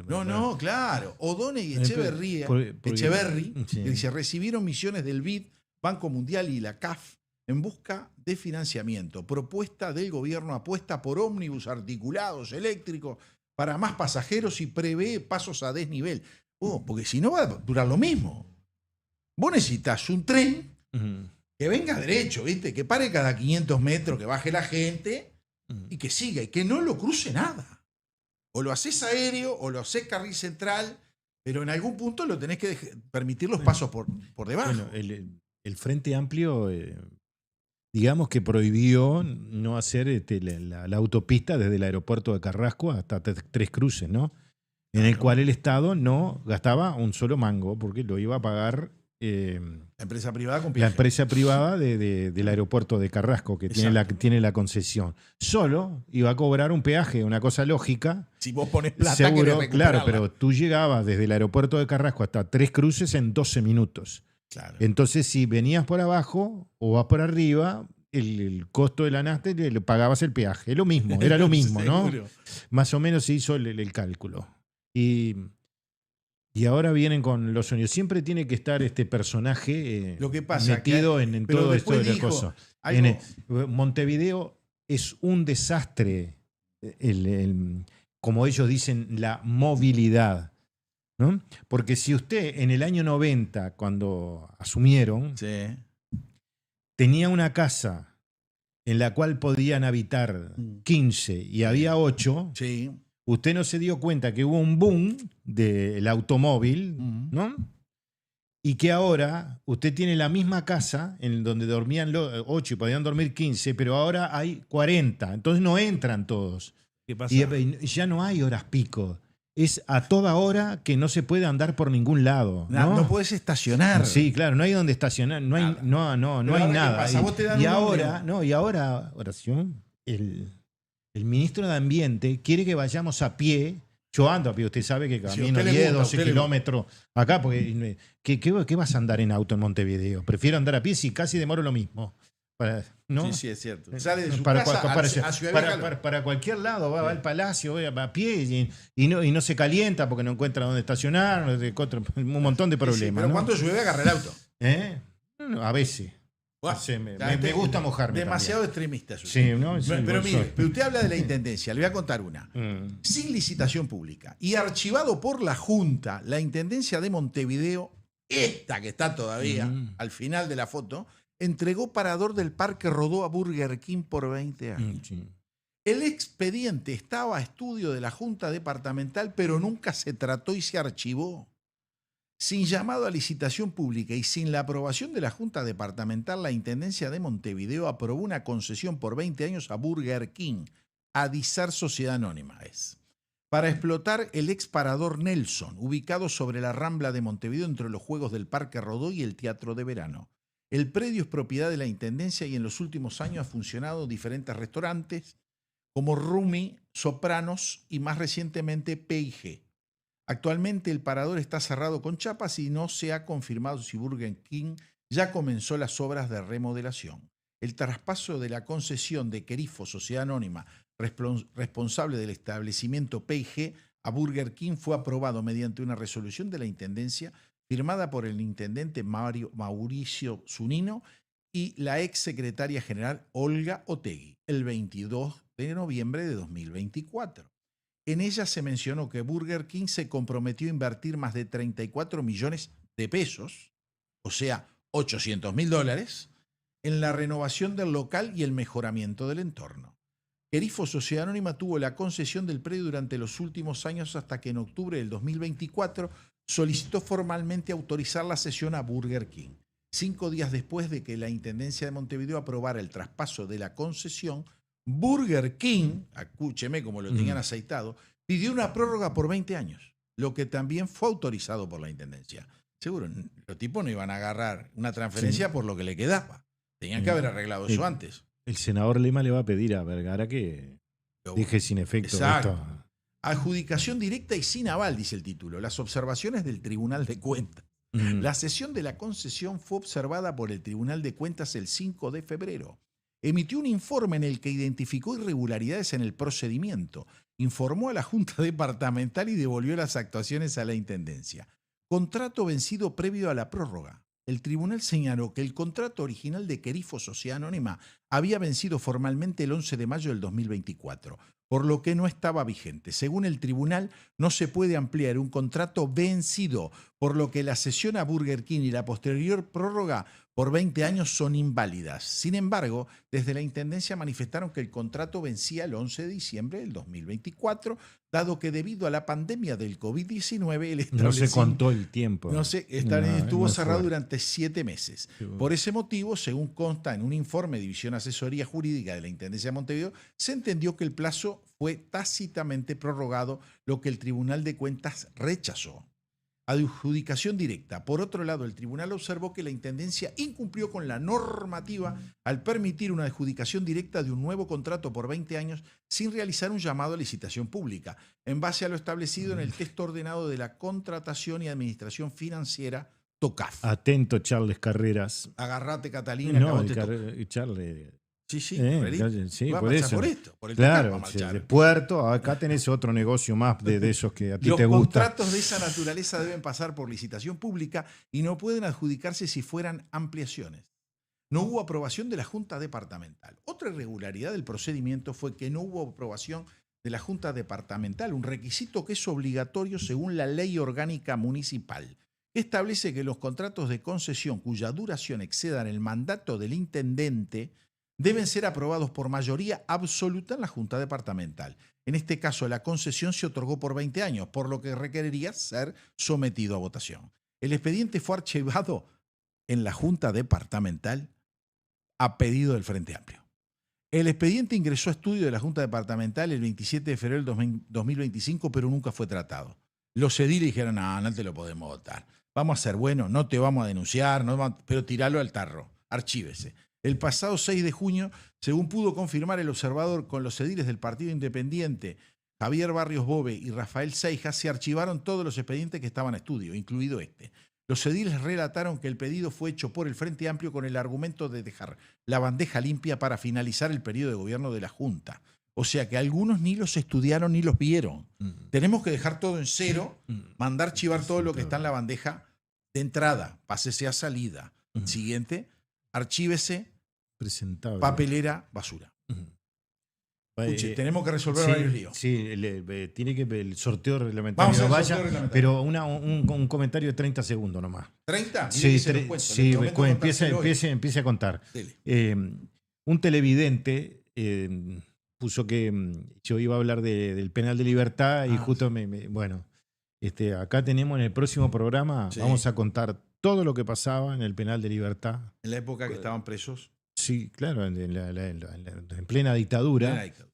No, claro. O'Donnell y Echeverry, sí. que dice: recibieron misiones del BID, Banco Mundial y la CAF en busca de financiamiento. Propuesta del gobierno apuesta por ómnibus articulados eléctricos para más pasajeros y prevé pasos a desnivel. Porque si no va a durar lo mismo. Vos necesitas un tren que venga derecho, ¿viste? Que pare cada 500 metros, que baje la gente y que siga y que no lo cruce nada. O lo haces aéreo o lo haces carril central, pero en algún punto lo tenés que permitir los pasos por debajo. Bueno, el Frente Amplio, digamos que prohibió no hacer la autopista desde el aeropuerto de Carrasco hasta Tres Cruces, ¿no? En el cual el Estado no gastaba un solo mango, porque lo iba a pagar la empresa privada con la empresa privada del aeropuerto de Carrasco, que tiene la concesión. Solo iba a cobrar un peaje, una cosa lógica. Si vos pones plata, seguro, claro, pero tú llegabas desde el aeropuerto de Carrasco hasta Tres Cruces en 12 minutos. Claro. Entonces, si venías por abajo o vas por arriba, el costo de la nafta le pagabas el peaje. Es lo mismo, era lo mismo, ¿no? Más o menos se hizo el cálculo. Y ahora vienen con los sonidos. Siempre tiene que estar este personaje lo que pasa, metido en todo esto de la cosa. Algo... Montevideo es un desastre, como ellos dicen, la movilidad, ¿no? Porque si usted en el año 90, cuando asumieron, tenía una casa en la cual podían habitar 15 y había 8, usted no se dio cuenta que hubo un boom del automóvil, ¿no? Y que ahora usted tiene la misma casa en donde dormían 8 y podían dormir 15, pero ahora hay 40, entonces no entran todos. ¿Qué pasa? Y ya no hay horas pico. Es a toda hora que no se puede andar por ningún lado. No puedes estacionar. Sí, claro, no hay donde estacionar, no hay nada. Y ahora, oración, el ministro de Ambiente quiere que vayamos a pie. Yo ando a pie, usted sabe que camino 10, 12 kilómetros acá, porque ¿qué vas a andar en auto en Montevideo? Prefiero andar a pie si casi demoro lo mismo. ¿No? Sí, es cierto. Sale de su casa a Ciudad para cualquier lado, va al palacio, va a pie y no se calienta porque no encuentra dónde estacionar, un montón de problemas. Pero cuando llueve agarra el auto. A veces. Me gusta mojarme. Demasiado extremista. Pero mire, usted habla de la intendencia, le voy a contar una. Sin licitación pública y archivado por la Junta, la intendencia de Montevideo, esta que está todavía al final de la foto, entregó parador del Parque Rodó a Burger King por 20 años. El expediente estaba a estudio de la Junta Departamental, pero nunca se trató y se archivó. Sin llamado a licitación pública y sin la aprobación de la Junta Departamental, la Intendencia de Montevideo aprobó una concesión por 20 años a Burger King, Adisar Sociedad Anónima para explotar el ex Parador Nelson, ubicado sobre la Rambla de Montevideo entre los Juegos del Parque Rodó y el Teatro de Verano. El predio es propiedad de la Intendencia y en los últimos años ha funcionado diferentes restaurantes como Rumi, Sopranos y más recientemente P&G. Actualmente el Parador está cerrado con chapas y no se ha confirmado si Burger King ya comenzó las obras de remodelación. El traspaso de la concesión de Querifo, Sociedad Anónima, responsable del establecimiento P&G, a Burger King fue aprobado mediante una resolución de la Intendencia firmada por el intendente Mauricio Zunino y la ex secretaria general Olga Otegui, el 22 de noviembre de 2024. En ella se mencionó que Burger King se comprometió a invertir más de 34 millones de pesos, o sea, $800.000, en la renovación del local y el mejoramiento del entorno. Querifo Sociedad Anónima tuvo la concesión del predio durante los últimos años hasta que en octubre del 2024 solicitó formalmente autorizar la cesión a Burger King. 5 días después de que la Intendencia de Montevideo aprobara el traspaso de la concesión, Burger King, escúcheme como lo tenían aceitado, pidió una prórroga por 20 años, lo que también fue autorizado por la Intendencia. Seguro, los tipos no iban a agarrar una transferencia por lo que le quedaba. Tenían que haber arreglado eso antes. El senador Lema le va a pedir a Vergara que deje sin efecto esto. Adjudicación directa y sin aval, dice el título. Las observaciones del Tribunal de Cuentas. La cesión de la concesión fue observada por el Tribunal de Cuentas el 5 de febrero. Emitió un informe en el que identificó irregularidades en el procedimiento, informó a la Junta Departamental y devolvió las actuaciones a la Intendencia. Contrato vencido previo a la prórroga. El tribunal señaló que el contrato original de Querifo Sociedad Anónima había vencido formalmente el 11 de mayo del 2024, por lo que no estaba vigente. Según el tribunal, no se puede ampliar un contrato vencido, por lo que la cesión a Burger King y la posterior prórroga por 20 años son inválidas. Sin embargo, desde la Intendencia manifestaron que el contrato vencía el 11 de diciembre del 2024, dado que debido a la pandemia del COVID-19 el establecimiento no se contó el tiempo. Estuvo cerrado durante 7 meses. Por ese motivo, según consta en un informe de División Asesoría Jurídica de la Intendencia de Montevideo, se entendió que el plazo fue tácitamente prorrogado, lo que el Tribunal de Cuentas rechazó. Adjudicación directa. Por otro lado, el tribunal observó que la Intendencia incumplió con la normativa al permitir una adjudicación directa de un nuevo contrato por 20 años sin realizar un llamado a licitación pública, en base a lo establecido en el texto ordenado de la Contratación y Administración Financiera, TOCAF. Atento, Charles Carreras. Agarrate, Catalina. No, Charles... Sí, sí, va por eso. Por el claro, de Puerto, acá tenés otro negocio más de esos que a ti te gusta. Los contratos de esa naturaleza deben pasar por licitación pública y no pueden adjudicarse si fueran ampliaciones. No hubo aprobación de la Junta Departamental. Otra irregularidad del procedimiento fue que no hubo aprobación de la Junta Departamental, un requisito que es obligatorio según la Ley Orgánica Municipal, que establece que los contratos de concesión cuya duración excedan el mandato del intendente deben ser aprobados por mayoría absoluta en la Junta Departamental. En este caso, la concesión se otorgó por 20 años, por lo que requeriría ser sometido a votación. El expediente fue archivado en la Junta Departamental a pedido del Frente Amplio. El expediente ingresó a estudio de la Junta Departamental el 27 de febrero del 2025, pero nunca fue tratado. Los ediles dijeron, no te lo podemos votar. Vamos a ser buenos, no te vamos a denunciar, pero tiralo al tarro, archívese. El pasado 6 de junio, según pudo confirmar el observador con los ediles del Partido Independiente, Javier Barrios Bove y Rafael Seijas, se archivaron todos los expedientes que estaban a estudio, incluido este. Los ediles relataron que el pedido fue hecho por el Frente Amplio con el argumento de dejar la bandeja limpia para finalizar el periodo de gobierno de la Junta. O sea que algunos ni los estudiaron ni los vieron. Tenemos que dejar todo en cero, mandar archivar todo lo que está en la bandeja de entrada, pásese a salida. Siguiente, archívese, presentable, papelera, basura. Escuche, tenemos que resolver varios líos. Sí, tiene que el sorteo reglamentario. Vamos a sorteo reglamentario. Pero un comentario de 30 segundos nomás. ¿30? Sí, empiece a contar. Un televidente puso que yo iba a hablar del penal de libertad y justo bueno, Acá tenemos en el próximo programa, Sí. vamos a contar todo lo que pasaba en el penal de Libertad. En la época que estaban presos. Sí, claro, en plena dictadura, En la dictadura.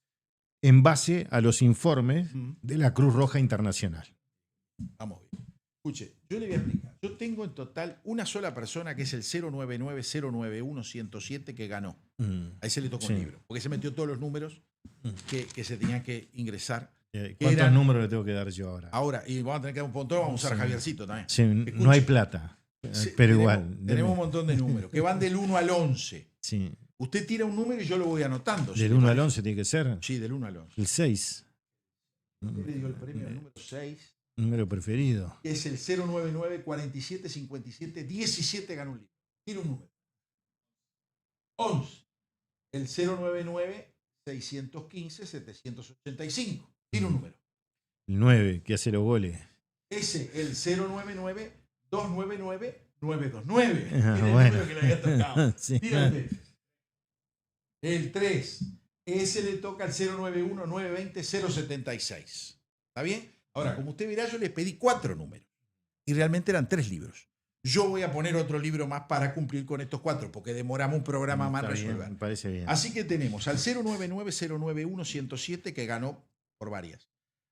en base a los informes Ujú. de la Cruz Roja Internacional. Vamos bien. Escuche, yo le voy a explicar. Yo tengo en total una sola persona que es el 099-091-107 que ganó. A ese le tocó Sí. un libro, porque se metió todos los números que se tenían que ingresar. ¿Cuántos eran- números le tengo que dar yo ahora? Ahora, y vamos a tener que dar un montón, vamos a usar a Sí. Javiercito también. Sí, no Escuche. hay plata, Sí, pero tenemos- igual. Tenemos un deme. montón de números, que van del 1 al 11. Sí. Usted tira un número y yo lo voy anotando. si Del le 1 al parece. 11 tiene que ser. Sí, del 1 al 11. El 6. Yo le digo el premio número 6, Número preferido. que es el 099-47-57-17, ganó un libro. Tira un número. 11. El 099-615-785. Tira un número. El 9, que hace los goles. Ese, el 099-299-929. Ah, Era el bueno. número que le había tocado. Sí. Tírate. El 3. Ese le toca al 091-920-076. ¿Está bien? Ahora, como usted verá, yo les pedí 4 números. Y realmente eran 3 libros. Yo voy a poner otro libro más para cumplir con estos 4, porque demoramos un programa más Está bien, resolver. me parece bien. Así que tenemos al 099-091-107, que ganó por varias.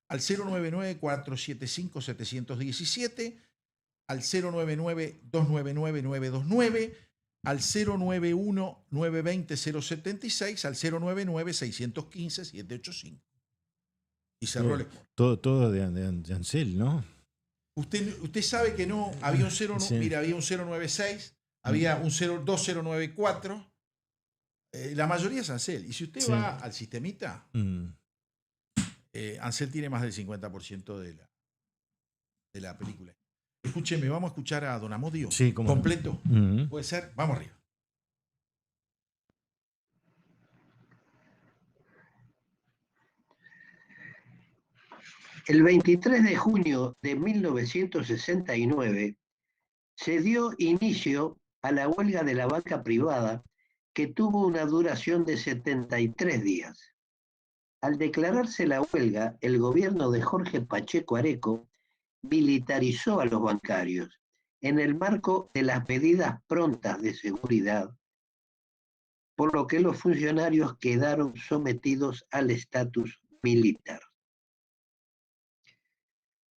Al 099-475-717, al 099-299-929, al 091-920-076, al 099-615-785. Y cerró el score. Todo de Ansel, ¿no? Usted sabe que no, había un 0, Sí. mira, había un 096, había un 2094, la mayoría es Ansel. Y si usted Sí. va al sistemita, Mm. Ansel tiene más del 50% de la película. Escúcheme, vamos a escuchar a Don Amodio. Sí, cómo no. completo. Mm. ¿Puede ser? Vamos arriba. El 23 de junio de 1969 se dio inicio a la huelga de la banca privada que tuvo una duración de 73 días. Al declararse la huelga, el gobierno de Jorge Pacheco Areco militarizó a los bancarios en el marco de las medidas prontas de seguridad, por lo que los funcionarios quedaron sometidos al estatus militar.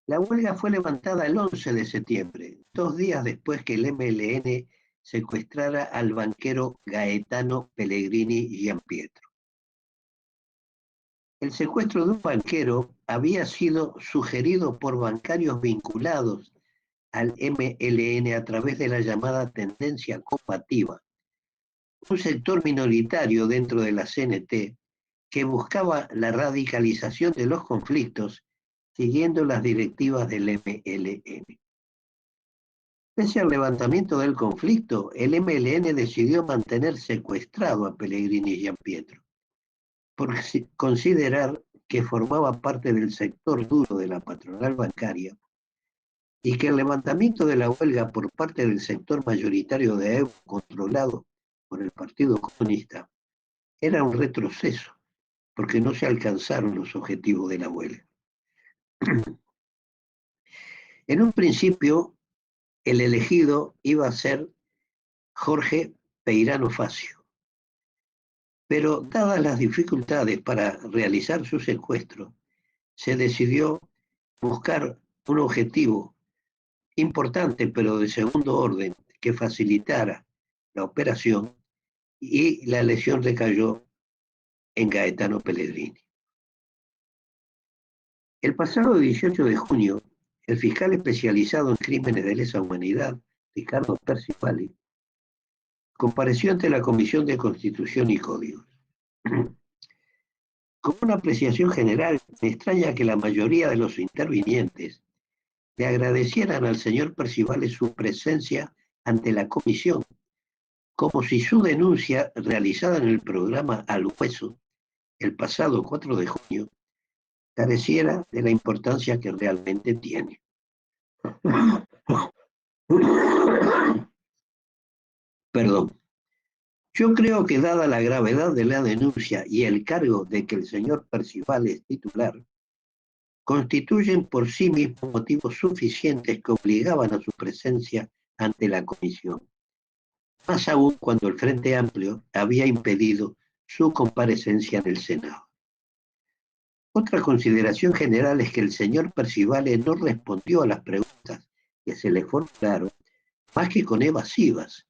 La huelga fue levantada el 11 de septiembre, 2 días después que el MLN secuestrara al banquero Gaetano Pellegrini Giampietro. El secuestro de un banquero había sido sugerido por bancarios vinculados al MLN a través de la llamada tendencia combativa, un sector minoritario dentro de la CNT que buscaba la radicalización de los conflictos siguiendo las directivas del MLN. Pese al levantamiento del conflicto, el MLN decidió mantener secuestrado a Pellegrini y Giampietro, por considerar que formaba parte del sector duro de la patronal bancaria y que el levantamiento de la huelga por parte del sector mayoritario de Evo, controlado por el Partido Comunista, era un retroceso, porque no se alcanzaron los objetivos de la huelga. En un principio, el elegido iba a ser Jorge Peirano Facio, pero dadas las dificultades para realizar su secuestro, se decidió buscar un objetivo importante, pero de segundo orden, que facilitara la operación, y la elección recayó en Gaetano Pellegrini. El pasado 18 de junio, el fiscal especializado en crímenes de lesa humanidad, Ricardo Percivali, compareció ante la Comisión de Constitución y Códigos. Como una apreciación general, me extraña que la mayoría de los intervinientes le agradecieran al señor Percivali su presencia ante la comisión, como si su denuncia realizada en el programa Al Hueso, el pasado 4 de junio, careciera de la importancia que realmente tiene. Perdón. Yo creo que dada la gravedad de la denuncia y el cargo de que el señor Percival es titular, constituyen por sí mismos motivos suficientes que obligaban a su presencia ante la comisión, más aún cuando el Frente Amplio había impedido su comparecencia en el Senado. Otra consideración general es que el señor Percivale no respondió a las preguntas que se le formularon más que con evasivas,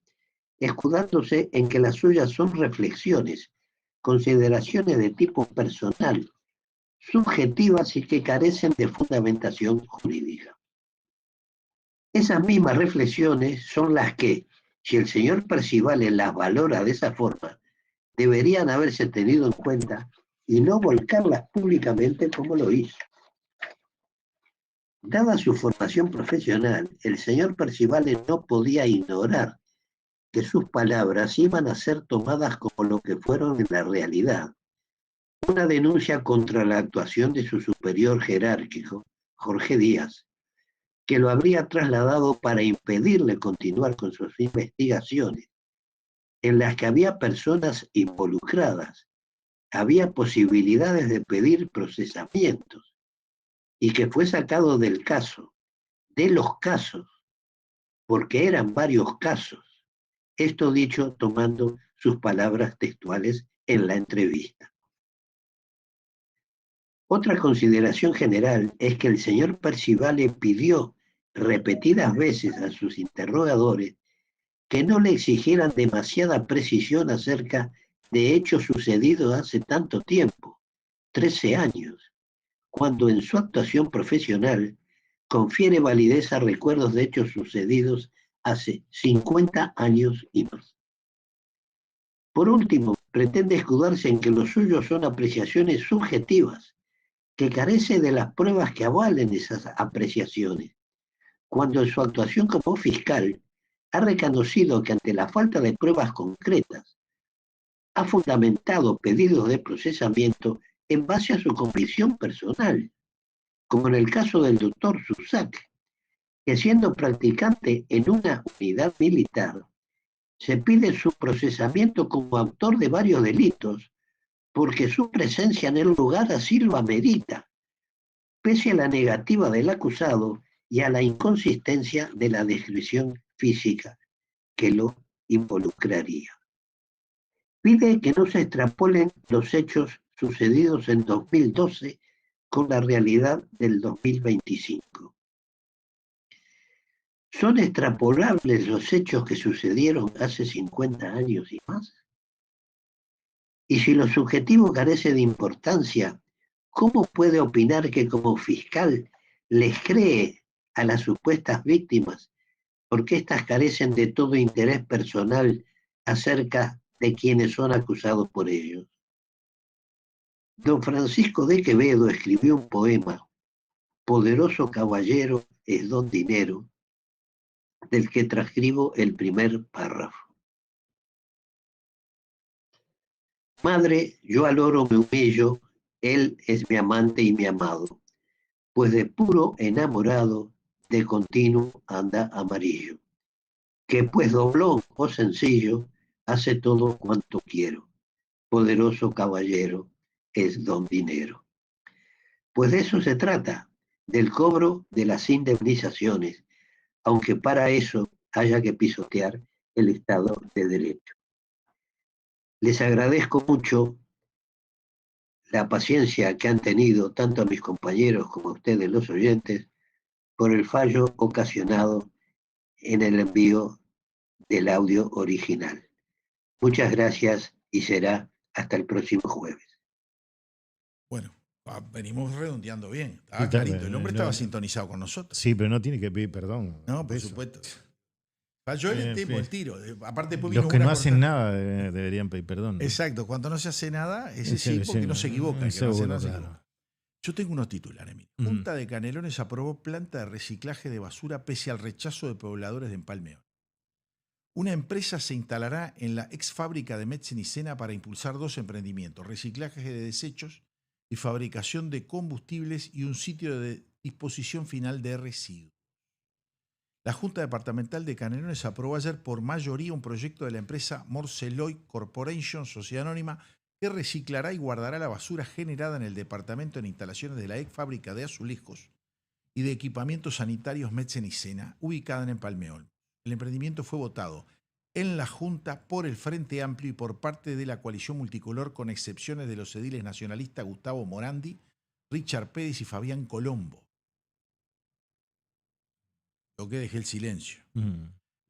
escudándose en que las suyas son reflexiones, consideraciones de tipo personal, subjetivas y que carecen de fundamentación jurídica. Esas mismas reflexiones son las que, si el señor Percivale las valora de esa forma, deberían haberse tenido en cuenta y no volcarlas públicamente como lo hizo. Dada su formación profesional, el señor Percivale no podía ignorar que sus palabras iban a ser tomadas como lo que fueron en la realidad, una denuncia contra la actuación de su superior jerárquico, Jorge Díaz, que lo habría trasladado para impedirle continuar con sus investigaciones, en las que había personas involucradas, había posibilidades de pedir procesamientos, y que fue sacado del caso, de los casos, porque eran varios casos. Esto dicho tomando sus palabras textuales en la entrevista. Otra consideración general es que el señor Percivale pidió repetidas veces a sus interrogadores que no le exigieran demasiada precisión acerca de hechos sucedidos hace tanto tiempo, 13 años, cuando en su actuación profesional confiere validez a recuerdos de hechos sucedidos hace 50 años y más. Por último, pretende escudarse en que lo suyo son apreciaciones subjetivas, que carece de las pruebas que avalen esas apreciaciones, cuando en su actuación como fiscal ha reconocido que ante la falta de pruebas concretas ha fundamentado pedidos de procesamiento en base a su convicción personal, como en el caso del doctor Susac, que siendo practicante en una unidad militar, se pide su procesamiento como autor de varios delitos porque su presencia en el lugar así lo amerita, pese a la negativa del acusado y a la inconsistencia de la descripción física que lo involucraría. Pide que no se extrapolen los hechos sucedidos en 2012 con la realidad del 2025. ¿Son extrapolables los hechos que sucedieron hace 50 años y más? Y si lo subjetivo carece de importancia, ¿cómo puede opinar que como fiscal les cree a las supuestas víctimas porque éstas carecen de todo interés personal acerca de quienes son acusados por ellos? Don Francisco de Quevedo escribió un poema, Poderoso caballero es don Dinero, del que transcribo el primer párrafo. Madre, yo al oro me humillo, él es mi amante y mi amado, pues de puro enamorado, de continuo anda amarillo. Que pues doblón o sencillo, hace todo cuanto quiero. Poderoso caballero es don Dinero. Pues de eso se trata, del cobro de las indemnizaciones, aunque para eso haya que pisotear el Estado de Derecho. Les agradezco mucho la paciencia que han tenido tanto a mis compañeros como a ustedes los oyentes por el fallo ocasionado en el envío del audio original. Muchas gracias y será hasta el próximo jueves. Bueno, venimos redondeando bien. Estaba clarito. El hombre estaba sintonizado con nosotros. Sí, pero no tiene que pedir perdón. No, por supuesto. Falló el tiro. Aparte, después los que no hacen nada deberían pedir perdón, ¿no? Exacto. Cuando no se hace nada, ese sí, porque no se equivoca. Claro. Yo tengo unos titulares. Junta de Canelones aprobó planta de reciclaje de basura pese al rechazo de pobladores de Empalme. Una empresa se instalará en la ex fábrica de Metzen y Sena para impulsar 2 emprendimientos: reciclaje de desechos y fabricación de combustibles, y un sitio de disposición final de residuos. La Junta Departamental de Canelones aprobó ayer por mayoría un proyecto de la empresa Morceloy Corporation, sociedad anónima, que reciclará y guardará la basura generada en el departamento en instalaciones de la ex fábrica de azulejos y de equipamientos sanitarios Metzen y Sena, ubicada en Empalme Olmos. El emprendimiento fue votado en la Junta por el Frente Amplio y por parte de la coalición multicolor, con excepciones de los ediles nacionalistas Gustavo Morandi, Richard Pérez y Fabián Colombo. Lo que dejé el silencio.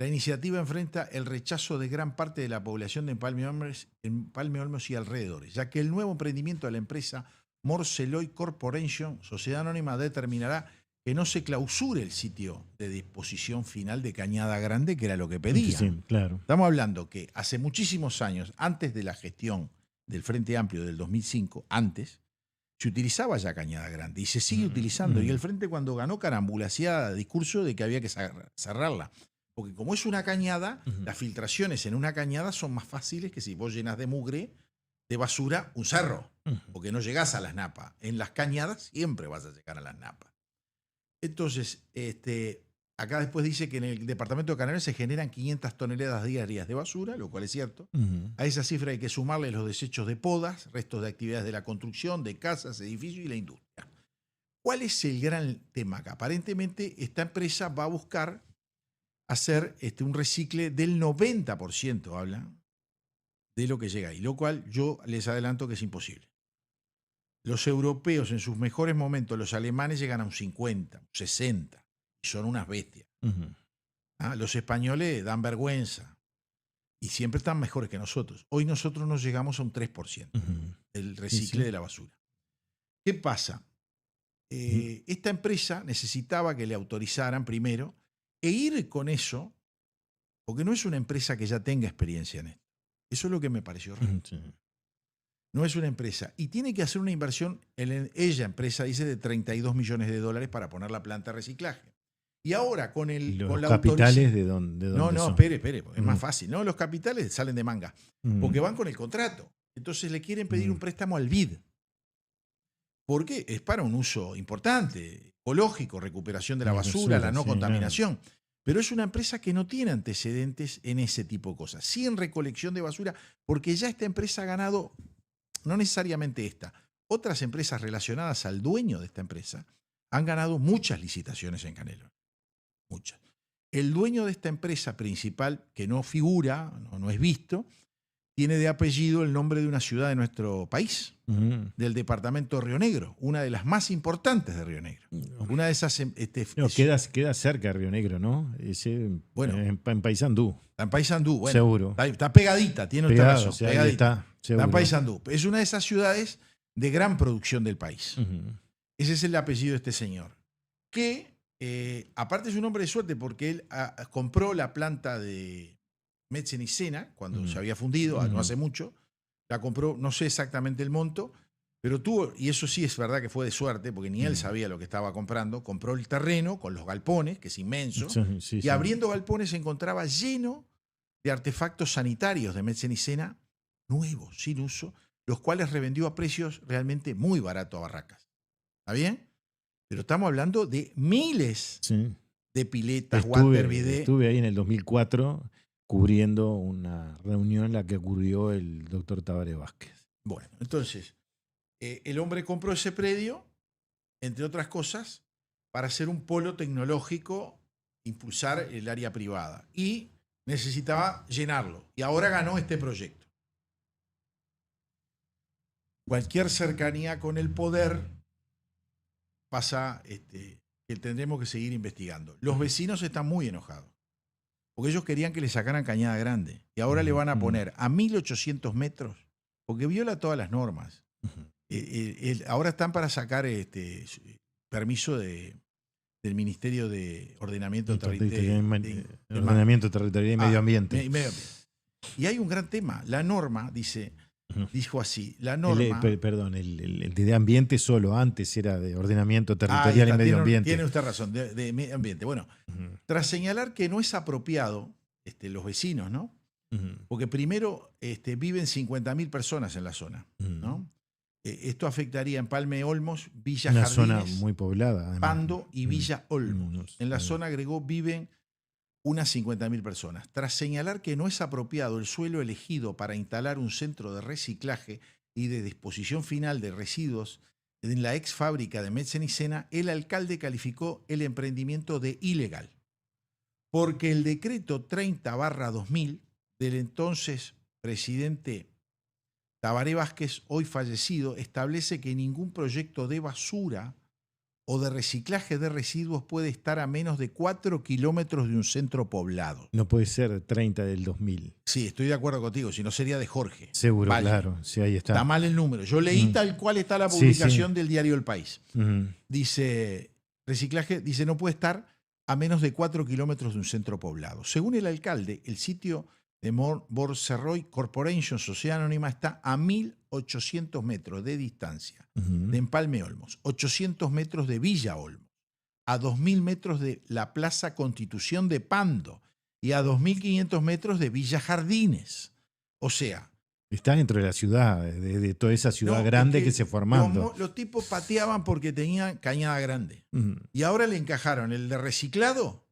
La iniciativa enfrenta el rechazo de gran parte de la población de Empalme Olmos y alrededores, ya que el nuevo emprendimiento de la empresa Morceloy Corporation, sociedad anónima, determinará que no se clausure el sitio de disposición final de Cañada Grande, que era lo que pedían. Sí, claro. Estamos hablando que hace muchísimos años, antes de la gestión del Frente Amplio del 2005, antes, se utilizaba ya Cañada Grande y se sigue utilizando. Y el Frente, cuando ganó, carambula, hacía discurso de que había que cerrarla. Porque como es una cañada, las filtraciones en una cañada son más fáciles que si vos llenas de mugre, de basura, un cerro. Porque no llegás a las napas. En las cañadas siempre vas a llegar a las napas. Entonces, acá después dice que en el departamento de Canarias se generan 500 toneladas diarias de basura, lo cual es cierto. A esa cifra hay que sumarle los desechos de podas, restos de actividades de la construcción, de casas, edificios y la industria. ¿Cuál es el gran tema acá? Aparentemente, esta empresa va a buscar hacer un recicle del 90%, habla, de lo que llega ahí, lo cual yo les adelanto que es imposible. Los europeos en sus mejores momentos, los alemanes, llegan a un 50, un 60, y son unas bestias. Los españoles dan vergüenza y siempre están mejores que nosotros. Hoy nosotros nos llegamos a un 3% del recicle de la basura. ¿Qué pasa? Esta empresa necesitaba que le autorizaran primero e ir con eso, porque no es una empresa que ya tenga experiencia en esto. Eso es lo que me pareció raro. No es una empresa. Y tiene que hacer una inversión, empresa dice, de $32 millones para poner la planta de reciclaje. Y ahora con los capitales de dónde no, son? espere, es más fácil. No, los capitales salen de manga, porque van con el contrato. Entonces le quieren pedir un préstamo al BID. ¿Por qué? Es para un uso importante, ecológico, recuperación de la basura, la no contaminación. Pero es una empresa que no tiene antecedentes en ese tipo de cosas. Sí en recolección de basura, porque ya esta empresa ha ganado, no necesariamente esta, otras empresas relacionadas al dueño de esta empresa han ganado muchas licitaciones en Canelones. Muchas. El dueño de esta empresa principal, que no figura, no es visto, tiene de apellido el nombre de una ciudad de nuestro país, del departamento de Río Negro, una de las más importantes de Río Negro. Una de esas... queda cerca de Río Negro, ¿no? Bueno, en Paysandú. Está en Paysandú, bueno. Seguro. Está pegadita, tiene usted razón. O sea, pegadita. Está en Paysandú. Es una de esas ciudades de gran producción del país. Ese es el apellido de este señor. Que, aparte es un hombre de suerte porque él compró la planta de Metzen y Sena cuando se había fundido, no hace mucho. La compró, no sé exactamente el monto, pero tuvo, y eso sí es verdad que fue de suerte, porque ni él sabía lo que estaba comprando, compró el terreno con los galpones, que es inmenso, y abriendo galpones se encontraba lleno de artefactos sanitarios de Metzen y Sena, nuevos, sin uso, los cuales revendió a precios realmente muy baratos a Barracas. ¿Está bien? Pero estamos hablando de miles de piletas, water bidet. Estuve ahí en el 2004 cubriendo una reunión en la que ocurrió el doctor Tabaré Vázquez. Bueno, entonces, el hombre compró ese predio, entre otras cosas, para hacer un polo tecnológico, impulsar el área privada. Y necesitaba llenarlo. Y ahora ganó este proyecto. Cualquier cercanía con el poder pasa que tendremos que seguir investigando. Los vecinos están muy enojados. Porque ellos querían que le sacaran Cañada Grande. Y ahora le van a poner a 1.800 metros, porque viola todas las normas. Ahora están para sacar permiso del Ministerio de Ordenamiento Territorial y Medio Ambiente. Y hay un gran tema. La norma dijo así, la norma... el de ambiente solo, antes era de ordenamiento territorial y medio ambiente. Tiene usted razón, de medio ambiente. Bueno, tras señalar que no es apropiado, los vecinos, ¿no? Porque primero viven 50.000 personas en la zona, ¿no? Esto afectaría Empalme Olmos, Villa Una Jardines, zona muy poblada, además. Pando y Villa Olmos. En la zona, agregó, viven unas 50.000 personas. Tras señalar que no es apropiado el suelo elegido para instalar un centro de reciclaje y de disposición final de residuos en la ex fábrica de Metzenicena, el alcalde calificó el emprendimiento de ilegal, porque el decreto 30/2000 del entonces presidente Tabaré Vázquez, hoy fallecido, establece que ningún proyecto de basura o de reciclaje de residuos puede estar a menos de 4 kilómetros de un centro poblado. No puede ser 30 del 2000. Sí, estoy de acuerdo contigo, si no sería de Jorge. Seguro, Vale. claro. Sí, ahí está. Está mal el número. Yo leí tal cual está la Sí, publicación sí. del diario El País. Dice, reciclaje, dice, no puede estar a menos de 4 kilómetros de un centro poblado. Según el alcalde, el sitio de Borcerroy Corporation, Sociedad Anónima, está a 1.800 metros de distancia de Empalme Olmos, 800 metros de Villa Olmos, a 2.000 metros de la Plaza Constitución de Pando y a 2.500 metros de Villa Jardines. O sea, Está dentro de la ciudad, de toda esa ciudad no, grande es que se fue armando. Los tipos pateaban porque tenían cañada grande. Ujú. Y ahora le encajaron el de reciclado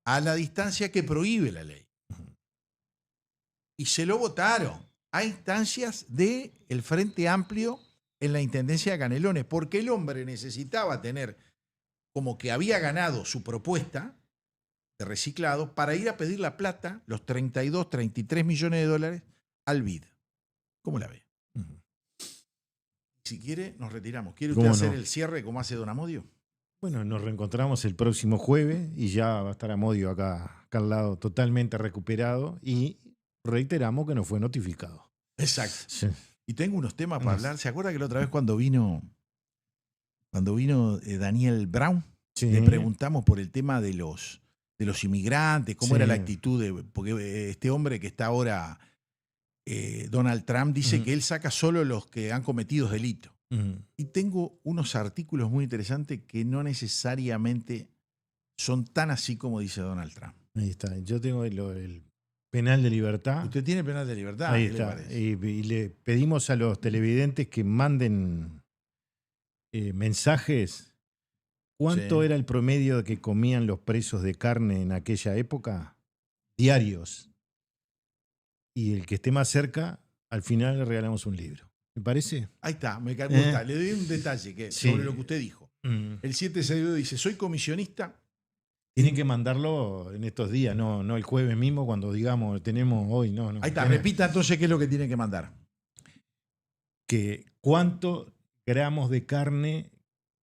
a la distancia que prohíbe la ley. Y se lo votaron a instancias del Frente Amplio en la Intendencia de Canelones, porque el hombre necesitaba tener, como que había ganado su propuesta de reciclado, para ir a pedir la plata, los 32, 33 millones de dólares, al BID. ¿Cómo la ve? Ujú. Si quiere, nos retiramos. ¿Quiere usted ¿Cómo hacer no? el cierre como hace don Amodio? Bueno, nos reencontramos el próximo jueves y ya va a estar Amodio acá al lado, totalmente recuperado, y reiteramos que no fue notificado. Exacto. Sí. Y tengo unos temas para hablar. ¿Se acuerda que la otra vez cuando vino Daniel Brown, Sí. le preguntamos por el tema de los inmigrantes, cómo Sí. era la actitud porque este hombre que está ahora, Donald Trump, dice que él saca solo los que han cometido delitos. Ujú. Y tengo unos artículos muy interesantes que no necesariamente son tan así como dice Donald Trump. Ahí está. Yo tengo el penal de libertad. Usted tiene penal de libertad. Ahí ¿qué le está. parece? Y le pedimos a los televidentes que manden mensajes. ¿Cuánto Sí. era el promedio que comían los presos de carne en aquella época? Diarios. Y el que esté más cerca, al final le regalamos un libro. ¿Me parece? Ahí está, me gusta. Le doy un detalle Sí. sobre lo que usted dijo. El 762 dice, soy comisionista. Tienen que mandarlo en estos días, no el jueves mismo cuando digamos tenemos hoy, no. Ahí está, Tienen repita entonces qué es lo que tiene que mandar. que cuántos gramos de carne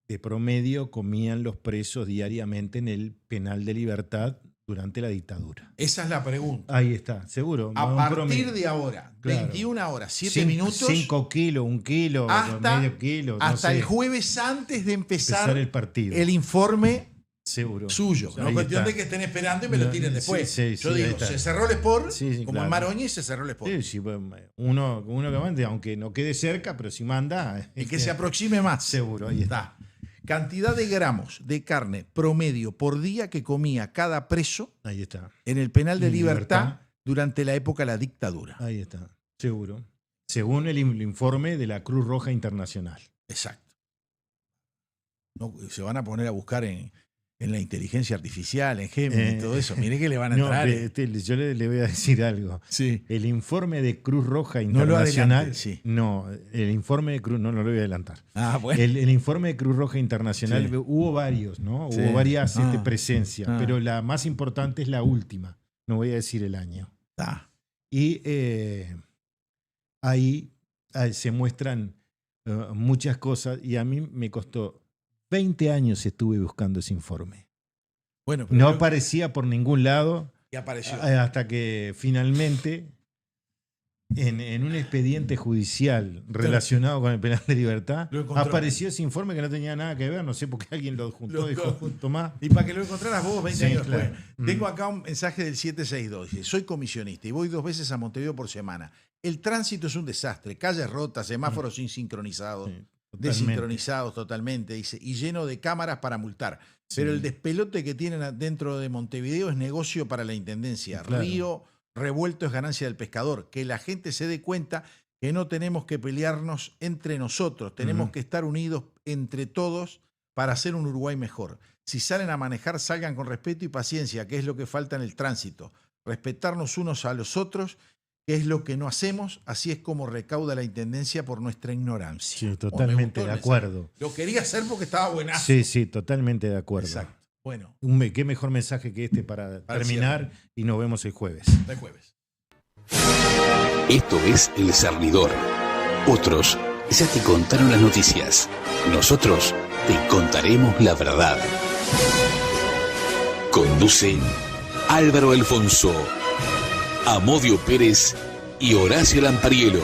de promedio comían los presos diariamente en el penal de libertad durante la dictadura. Esa es la pregunta. Ahí está, seguro. A un partir promedio. de ahora, Claro. 21 horas, 7 minutos, 5 kilos, 1 kilo, hasta, medio kilo. no hasta sé, el jueves antes de empezar el partido. el informe Seguro. suyo. No Ahí es cuestión está. de que estén esperando y me lo tiren después. Sí, Yo ahí digo, está. se cerró el Sport, Sí, como claro. en Maroñi se cerró el Sport. Sí, sí, uno que mande, aunque no quede cerca, pero si manda. Y que se aproxime más. Seguro, ahí está. Cantidad de gramos de carne promedio por día que comía cada preso Ahí está. en el penal de En libertad libertad. durante la época de la dictadura. Ahí está. Seguro. Según el informe de la Cruz Roja Internacional. Exacto. No, se van a poner a buscar en la inteligencia artificial, en Gemini y todo eso. Mire que le van a No, entrar. yo le voy a decir algo. Sí. El informe de Cruz Roja No lo Internacional. adelante, sí. No, el informe de Cruz. No lo voy a adelantar. Ah, bueno. El informe de Cruz Roja Internacional, Sí. hubo varios, ¿no? Sí. Hubo varias Ah. presencias, Ah. pero la más importante es la última. No voy a decir el año. Ah, Y ahí se muestran muchas cosas y a mí me costó 20 años estuve buscando ese informe. bueno, pero No creo aparecía por ningún lado que apareció. hasta que finalmente en un expediente judicial relacionado con el penal de libertad Lo encontró. apareció ese informe que no tenía nada que ver, no sé por qué alguien lo juntó, Lo- dijo, tomá. Y para que lo encontraras vos 20 Sí, años claro. después. Tengo acá un mensaje del 762. Dice, soy comisionista y voy 2 veces a Montevideo por semana. El tránsito es un desastre. Calles rotas, semáforos insincronizados. Sí, totalmente. Desincronizados totalmente, dice, y lleno de cámaras para multar. Pero Sí. el despelote que tienen dentro de Montevideo es negocio para la intendencia. Claro. Río revuelto es ganancia del pescador. Que la gente se dé cuenta que no tenemos que pelearnos entre nosotros, tenemos Ujú. que estar unidos entre todos para hacer un Uruguay mejor. Si salen a manejar, salgan con respeto y paciencia, que es lo que falta en el tránsito. Respetarnos unos a los otros qué es lo que no hacemos, así es como recauda la Intendencia por nuestra ignorancia. Sí, Me totalmente gustó de el acuerdo. mensaje. Lo quería hacer porque estaba buenazo. Sí, sí, totalmente de acuerdo. Exacto. Bueno, Qué mejor mensaje que este para terminar y nos vemos el jueves. de jueves. Esto es El Cernidor. Otros ya te contaron las noticias. Nosotros te contaremos la verdad. Conducen Álvaro Alfonso, Amodio Pérez y Horacio Lampariello.